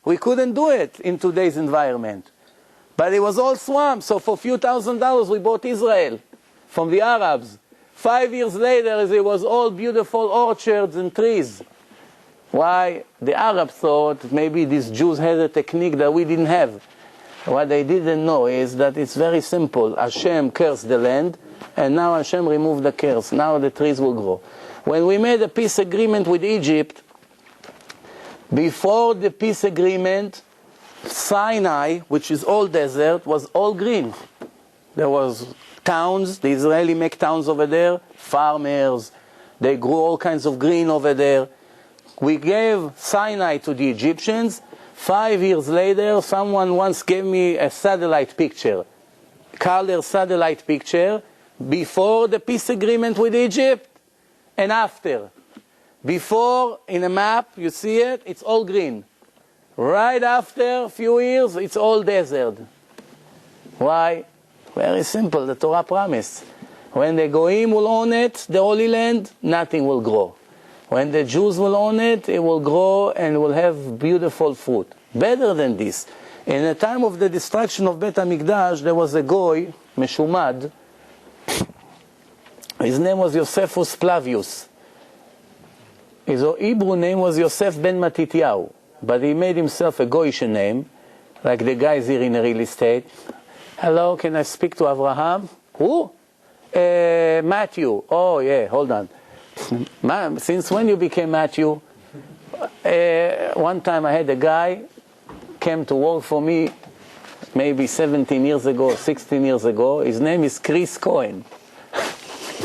We couldn't do it in today's environment. But it was all swamps, so for a few $1,000s we bought Israel from the Arabs. 5 years later, it was all beautiful orchards and trees. Why? The Arabs thought maybe these Jews had a technique that we didn't have. What they didn't know is that it's very simple. Hashem cursed the land, and now Hashem removed the curse. Now the trees will grow. When we made a peace agreement with Egypt, before the peace agreement, Sinai, which is all desert, was all green. There was towns, the Israeli make towns over there, farmers, they grew all kinds of green over there. We gave Sinai to the Egyptians. 5 years later, someone once gave me a satellite picture, color satellite picture, before the peace agreement with Egypt and after. Before, in a map, you see it, it's all green. Right after a few years, it's all desert. Why? Very simple, the Torah promised. When the Goyim will own it, the Holy Land, nothing will grow. When the Jews will own it, it will grow and will have beautiful fruit. Better than this. In the time of the destruction of Bet HaMikdash, there was a Goy, Meshumad. His name was Josephus Flavius. His Hebrew name was Yosef ben Matityahu. But he made himself a Goyish name, like the guys here in real estate. Hello, can I speak to Abraham? Who? Matthew. Oh, yeah, hold on. Since when you became Matthew? One time I had a guy came to work for me maybe 17 years ago, 16 years ago. His name is Chris Cohen.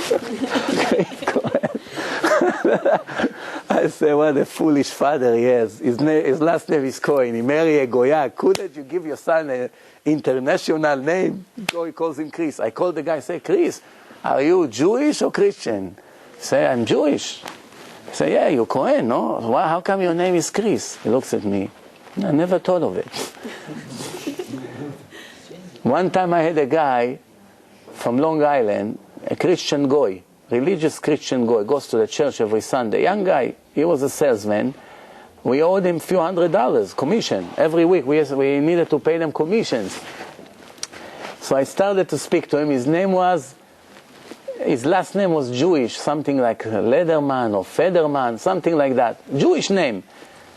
Chris Cohen. I say, what a foolish father he is. His last name is Cohen. He married a Goya. Couldn't you give your son an international name? He calls him Chris. I called the guy, say, Chris, are you Jewish or Christian? He say, I'm Jewish. I say, yeah, you're Cohen, no? Why, how come your name is Chris? He looks at me. I never thought of it. One time I had a guy from Long Island, a Christian goy, religious Christian goy, goes to the church every Sunday. Young guy, he was a salesman. We owed him a few $100 commission. Every week we needed to pay them commissions. So I started to speak to him. His last name was Jewish, something like Lederman or Federman, something like that. Jewish name.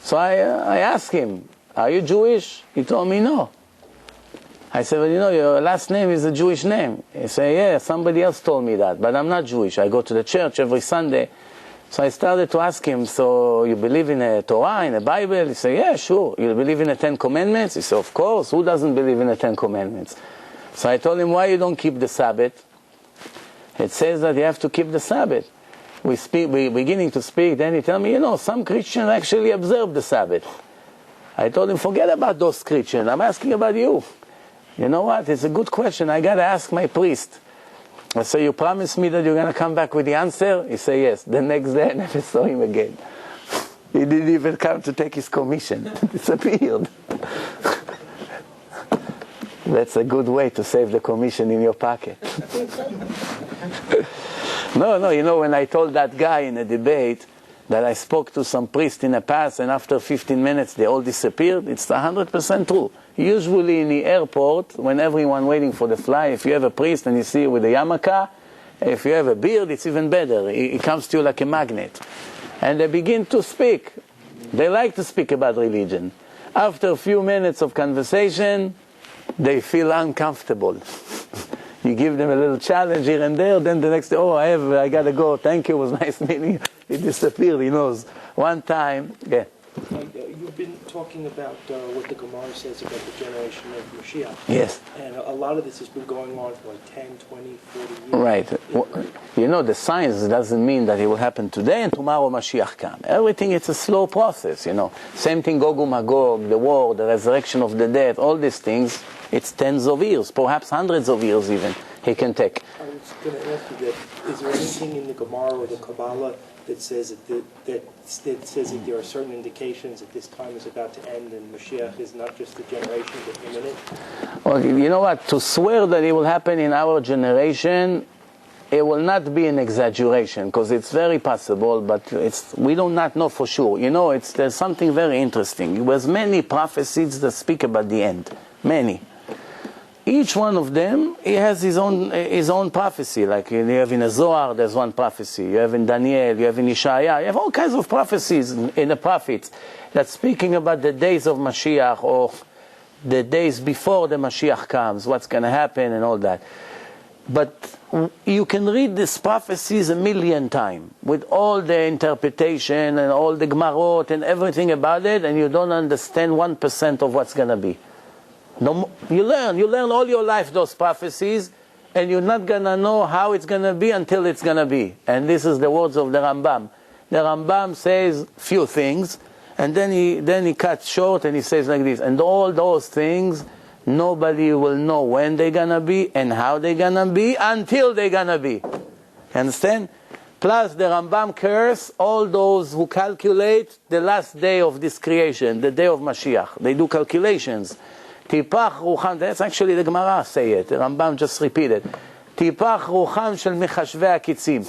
So I asked him, are you Jewish? He told me no. I said, well, you know, your last name is a Jewish name. He said, yeah, somebody else told me that, but I'm not Jewish. I go to the church every Sunday. So I started to ask him, so you believe in a Torah, in a Bible? He said, yeah, sure. You believe in the 10 Commandments? He said, of course. Who doesn't believe in the 10 Commandments? So I told him, why you don't keep the Sabbath? It says that you have to keep the Sabbath. We're beginning to speak, then he told me, you know, some Christians actually observe the Sabbath. I told him, forget about those Christians. I'm asking about you. You know what? It's a good question. I got to ask my priest. I say, you promise me that you're going to come back with the answer? He said, yes. The next day, I never saw him again. He didn't even come to take his commission. Disappeared. That's a good way to save the commission in your pocket. No, you know, when I told that guy in a debate that I spoke to some priest in the past and after 15 minutes they all disappeared, it's 100% true. Usually in the airport, when everyone waiting for the flight, if you have a priest and you see with a yarmulke, if you have a beard, it's even better. It comes to you like a magnet. And they begin to speak. They like to speak about religion. After a few minutes of conversation, they feel uncomfortable. You give them a little challenge here and there, then the next day, oh, I got to go, thank you, it was nice meeting you. He disappeared, he knows. One time, yeah. You've been talking about what the Gemara says about the generation of Mashiach. Yes. And a lot of this has been going on for like 10, 20, 40 years. Right. Well, you know, the science doesn't mean that it will happen today and tomorrow Mashiach comes. Everything, it's a slow process, you know. Same thing, Gog and Magog, the war, the resurrection of the dead, all these things, it's tens of years, perhaps hundreds of years even, he can take. I was going to ask you that, is there anything in the Gemara or the Kabbalah that says that says that there are certain indications that this time is about to end and Mashiach is not just a generation but imminent? Well, you know what? To swear that it will happen in our generation, it will not be an exaggeration because it's very possible, but we do not know for sure. You know, there's something very interesting. There's many prophecies that speak about the end. Many. Each one of them, he has his own prophecy. Like you have in a Zohar, there's one prophecy. You have in Daniel, you have in Ishaya. You have all kinds of prophecies in the prophets that's speaking about the days of Mashiach or the days before the Mashiach comes, what's going to happen and all that. But you can read these prophecies 1,000,000 times with all the interpretation and all the Gemarot and everything about it, and you don't understand 1% of what's going to be. No, you learn all your life those prophecies, and you're not going to know how it's going to be until it's going to be. And this is the words of the Rambam. The Rambam says few things, and then he cuts short and he says like this, and all those things, nobody will know when they're going to be and how they're going to be until they're going to be. Understand? Plus the Rambam curse all those who calculate the last day of this creation, the day of Mashiach. They do calculations. Tipach rucham, that's actually the Gemara say it, the Rambam just repeated. Tipach rucham shel mechashvei akitzim.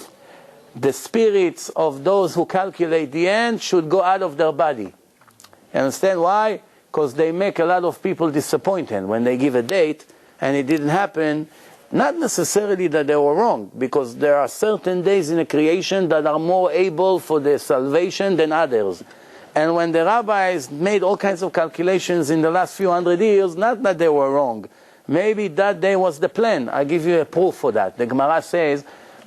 The spirits of those who calculate the end should go out of their body. You understand why? Because they make a lot of people disappointed when they give a date and it didn't happen. Not necessarily that they were wrong, because there are certain days in the creation that are more able for the salvation than others. And when the rabbis made all kinds of calculations in the last few hundred years, not that they were wrong. Maybe that day was the plan. I'll give you a proof for that. The Gemara says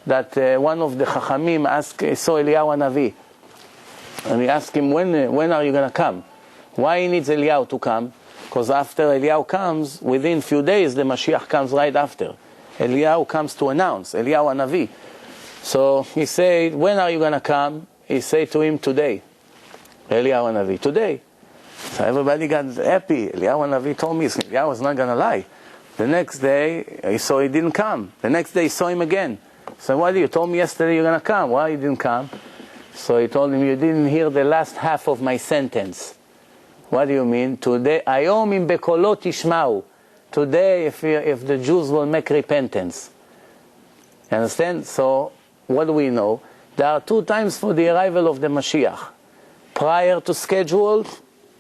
that one of the Chachamim saw Eliyahu Hanavi. And he asked him, when are you going to come? Why he needs Eliyahu to come? Because after Eliyahu comes, within few days, the Mashiach comes right after. Eliyahu comes to announce, Eliyahu Hanavi. So he said, when are you going to come? He said to him, today. Eliyahu Hanavi, today. So everybody got happy. Eliyahu Hanavi told me Eliyahu was not going to lie. The next day, he saw he didn't come. The next day, he saw him again. So what, you told me yesterday you're going to come. Why you didn't come? So he told him, you didn't hear the last half of my sentence. What do you mean? Today, Ayom im bekolot tishma'u. Today, if the Jews will make repentance. You understand? So, what do we know? There are 2 times for the arrival of the Mashiach. Prior to schedule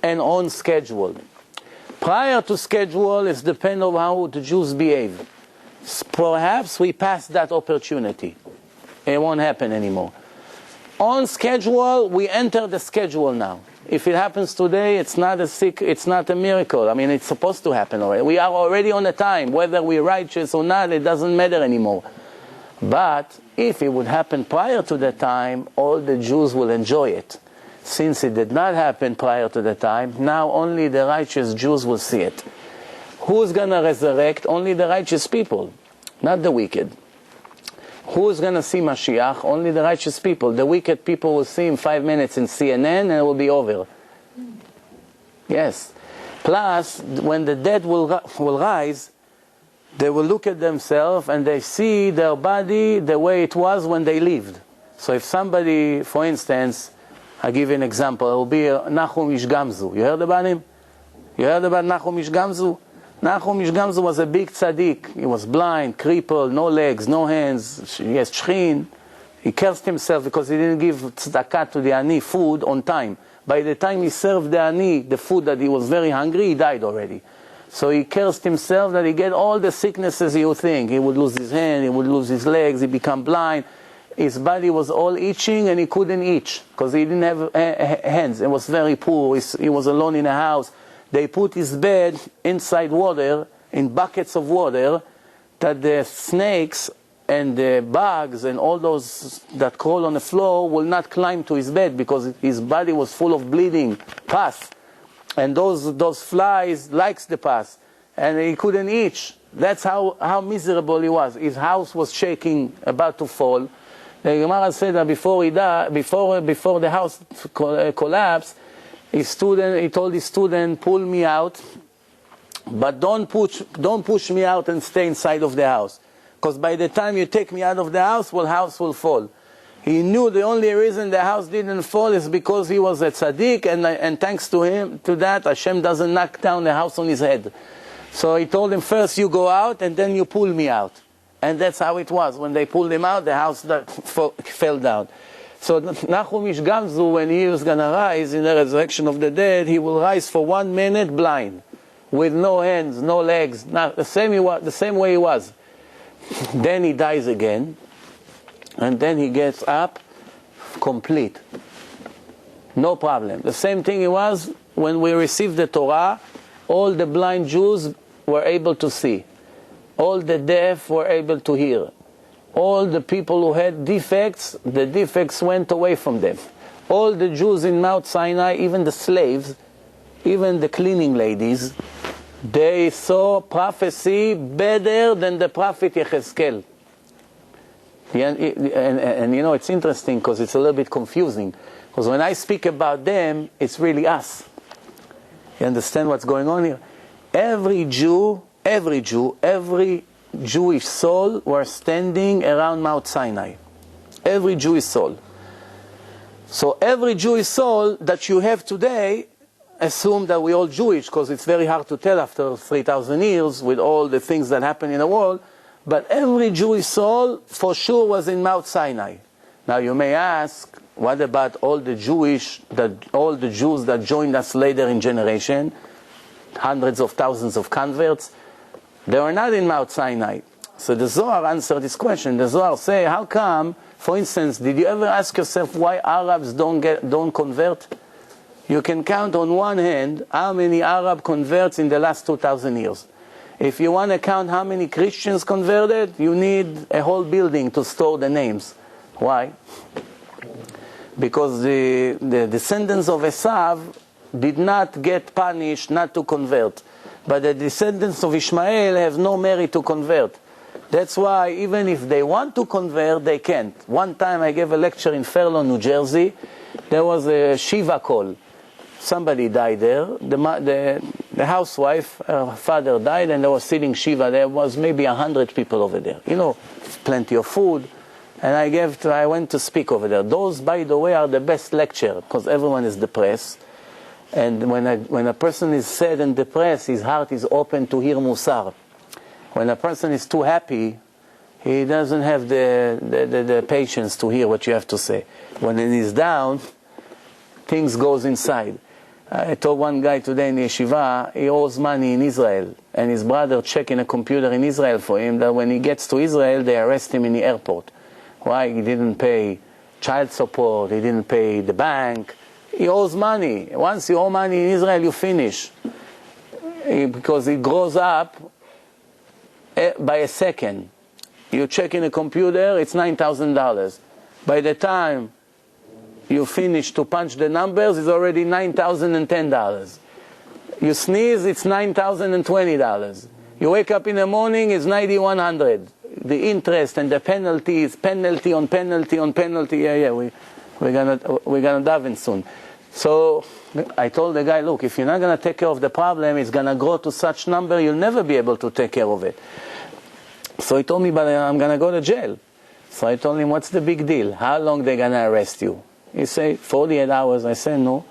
and on schedule. Prior to schedule is depend on how the Jews behave. Perhaps we passed that opportunity. It won't happen anymore. On schedule, we enter the schedule now. If it happens today, it's not a miracle. I mean, it's supposed to happen already. We are already on the time. Whether we're righteous or not, it doesn't matter anymore. But if it would happen prior to the time, all the Jews will enjoy it. Since it did not happen prior to the time, now only the righteous Jews will see it. Who's going to resurrect? Only the righteous people, not the wicked. Who's going to see Mashiach? Only the righteous people. The wicked people will see him 5 minutes in CNN and it will be over. Yes. Plus, when the dead will rise, they will look at themselves and they see their body the way it was when they lived. So if somebody, for instance, I'll give you an example, it will be Nachum Ish Gamzu. You heard about him? You heard about Nachum Ish Gamzu? Nachum Ish Gamzu was a big tzaddik. He was blind, crippled, no legs, no hands. He has shchin. He cursed himself because he didn't give tzedakah to the ani, food, on time. By the time he served the ani, the food that he was very hungry, he died already. So he cursed himself that he get all the sicknesses he would think. He would lose his hand, he would lose his legs, he become blind. His body was all itching and he couldn't itch because he didn't have hands. He was very poor. He was alone in a house. They put his bed inside water, in buckets of water, that the snakes and the bugs and all those that crawl on the floor will not climb to his bed because his body was full of bleeding pus. And those flies likes the pus. And he couldn't itch. That's how miserable he was. His house was shaking, about to fall. The Gemara said that before the house collapsed, he told his student, pull me out, but don't push me out and stay inside of the house. Because by the time you take me out of the house will fall. He knew the only reason the house didn't fall is because he was a tzaddik, and thanks to that, Hashem doesn't knock down the house on his head. So he told him, first you go out, and then you pull me out. And that's how it was. When they pulled him out, the house fell down. So Nachum Ish Gamzu, when he was going to rise in the resurrection of the dead, he will rise for 1 minute blind, with no hands, no legs, the same way he was. Then he dies again, and then he gets up complete. No problem. The same thing it was when we received the Torah. All the blind Jews were able to see. All the deaf were able to hear. All the people who had defects, the defects went away from them. All the Jews in Mount Sinai, even the slaves, even the cleaning ladies, they saw prophecy better than the prophet Yechezkel. And you know, it's interesting because it's a little bit confusing. Because when I speak about them, it's really us. You understand what's going on here? Every Jewish soul were standing around Mount Sinai. Every Jewish soul. So every Jewish soul that you have today, assume that we're all Jewish, because it's very hard to tell after 3,000 years with all the things that happen in the world. But every Jewish soul for sure was in Mount Sinai. Now you may ask, what about all the Jews that joined us later in generation? Hundreds of thousands of converts. They were not in Mount Sinai. So the Zohar answered this question. The Zohar say, how come, for instance, did you ever ask yourself why Arabs don't convert? You can count on one hand how many Arab converts in the last 2,000 years. If you want to count how many Christians converted, you need a whole building to store the names. Why? Because the descendants of Esav did not get punished not to convert. But the descendants of Ishmael have no merit to convert. That's why even if they want to convert, they can't. One time I gave a lecture in Fairlawn, New Jersey. There was a Shiva call. Somebody died there. The housewife, her father died, and there was sitting Shiva. There was maybe 100 people over there. You know, plenty of food. And I went to speak over there. Those, by the way, are the best lecture, because everyone is depressed. And when a person is sad and depressed, his heart is open to hear Musar. When a person is too happy, he doesn't have the patience to hear what you have to say. When he's down, things goes inside. I told one guy today in the yeshiva, he owes money in Israel, and his brother checking a computer in Israel for him, that when he gets to Israel, they arrest him in the airport. Why? He didn't pay child support, he didn't pay the bank. He owes money. Once you owe money in Israel, you finish. Because it grows up by a second. You check in a computer, it's $9,000. By the time you finish to punch the numbers, it's already $9,010. You sneeze, it's $9,020. You wake up in the morning, it's $9,100. The interest and the penalties, penalty on penalty on penalty. We're gonna daven soon. So I told the guy, look, if you're not gonna take care of the problem, it's gonna grow to such number you'll never be able to take care of it. So he told me, but I'm gonna go to jail. So I told him, what's the big deal? How long they gonna arrest you? He said, 48 hours. I said, no.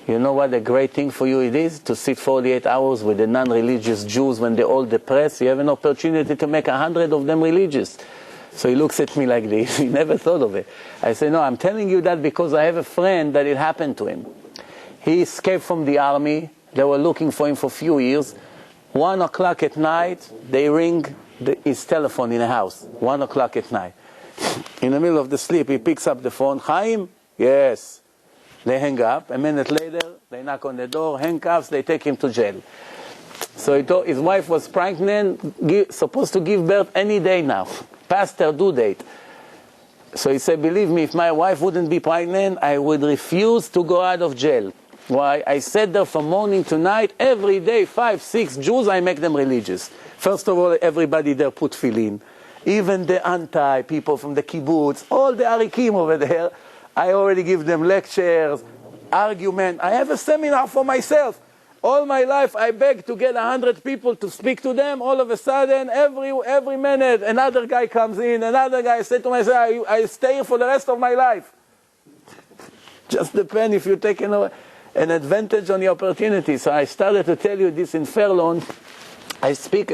You know what a great thing for you it is? To sit 48 hours with the non-religious Jews when they're all depressed. You have an opportunity to make 100 of them religious. So he looks at me like this. He never thought of it. I say, no, I'm telling you that because I have a friend that it happened to him. He escaped from the army. They were looking for him for a few years. 1 o'clock at night, they ring his telephone in the house. 1 o'clock at night. In the middle of the sleep, he picks up the phone. Chaim? Yes. They hang up. A minute later, they knock on the door, handcuffs, they take him to jail. So he told, his wife was pregnant, supposed to give birth any day now. Past her due date. So he said, believe me, if my wife wouldn't be pregnant, I would refuse to go out of jail. Why? I sat there from morning to night, every day, 5, 6 Jews, I make them religious. First of all, everybody there put tefillin. Even the anti-people from the kibbutz, all the arikim over there, I already give them lectures, argument. I have a seminar for myself. All my life I beg to get 100 people to speak to them. All of a sudden, every minute, another guy comes in, another guy. I say to myself, I stay here for the rest of my life. Just depends if you take an advantage on the opportunity. So I started to tell you this in Fairlawn. I speak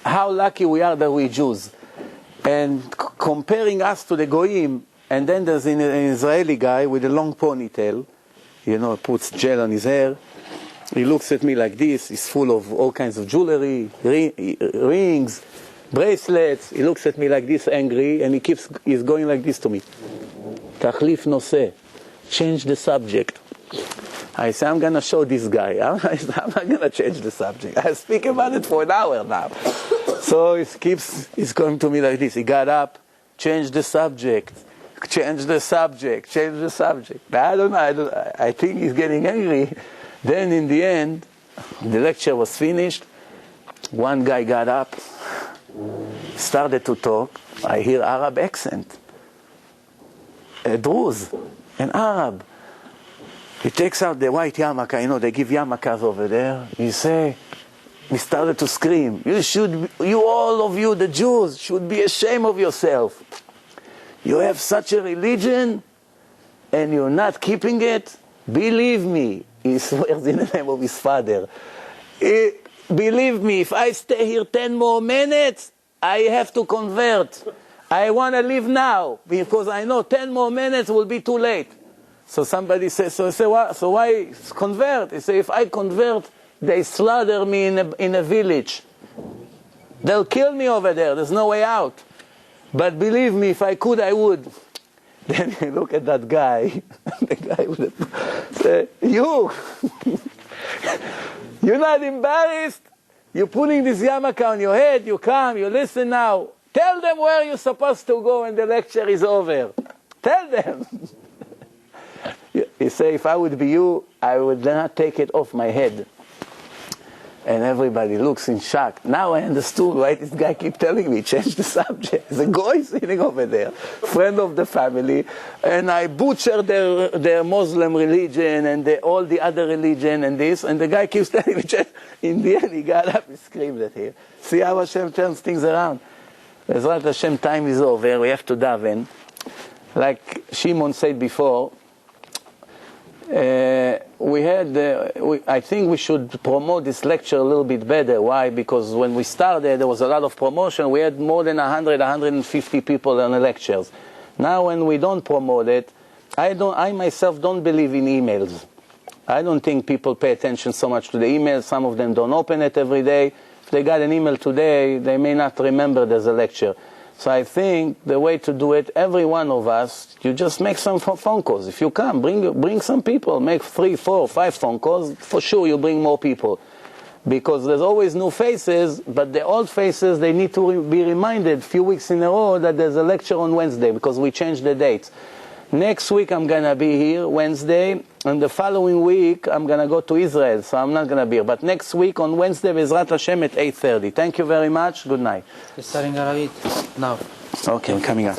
how lucky we are that we Jews. And comparing us to the Goyim, and then there's an Israeli guy with a long ponytail, you know, puts gel on his hair. He looks at me like this. He's full of all kinds of jewelry, rings, bracelets. He looks at me like this, angry, and he's going like this to me. Tachlif noseh, change the subject. I say, I'm going to show this guy. I'm not going to change the subject. I speak about it for an hour now. So he's going to me like this. He got up, changed the subject. Change the subject. I don't know. I think he's getting angry. Then in the end, the lecture was finished. One guy got up, started to talk. I hear Arab accent. A Druze, an Arab. He takes out the white yarmulke. You know, they give yarmulkes over there. He started to scream. You all of you, the Jews, should be ashamed of yourself. You have such a religion, and you're not keeping it? Believe me, he swears in the name of his father. Believe me, if I stay here 10 more minutes, I have to convert. I want to leave now, because I know 10 more minutes will be too late. So somebody says, so why convert? He says, if I convert, they slaughter me in a village. They'll kill me over there. There's no way out. But believe me, if I could, I would. Then you look at that guy. The guy would say, you're not embarrassed? You're putting this yarmulke on your head. You come, you listen now. Tell them where you're supposed to go when the lecture is over. Tell them. You say, if I would be you, I would not take it off my head. And everybody looks in shock. Now I understood why this guy keep telling me, change the subject. There's a guy sitting over there, friend of the family, and I butcher their Muslim religion and all the other religion and this, and the guy keeps telling me, change. In the end he got up and screamed at him. See how Hashem turns things around. Bezrat Hashem, time is over, we have to daven. Like Shimon said before, I think we should promote this lecture a little bit better. Why? Because when we started, there was a lot of promotion. We had more than 150 people on the lectures. Now when we don't promote it, I myself don't believe in emails. I don't think people pay attention so much to the emails. Some of them don't open it every day. If they got an email today, they may not remember there's a lecture. So I think the way to do it, every one of us, you just make some phone calls. If you come, bring some people, make 3, 4, 5 phone calls. For sure you bring more people. Because there's always new faces, but the old faces, they need to be reminded a few weeks in a row that there's a lecture on Wednesday, because we changed the dates. Next week I'm going to be here, Wednesday, and the following week I'm going to go to Israel, so I'm not going to be here. But next week on Wednesday, Bezrat Hashem at 8:30. Thank you very much. Good night. Starting Arabic now. Okay, I'm coming up.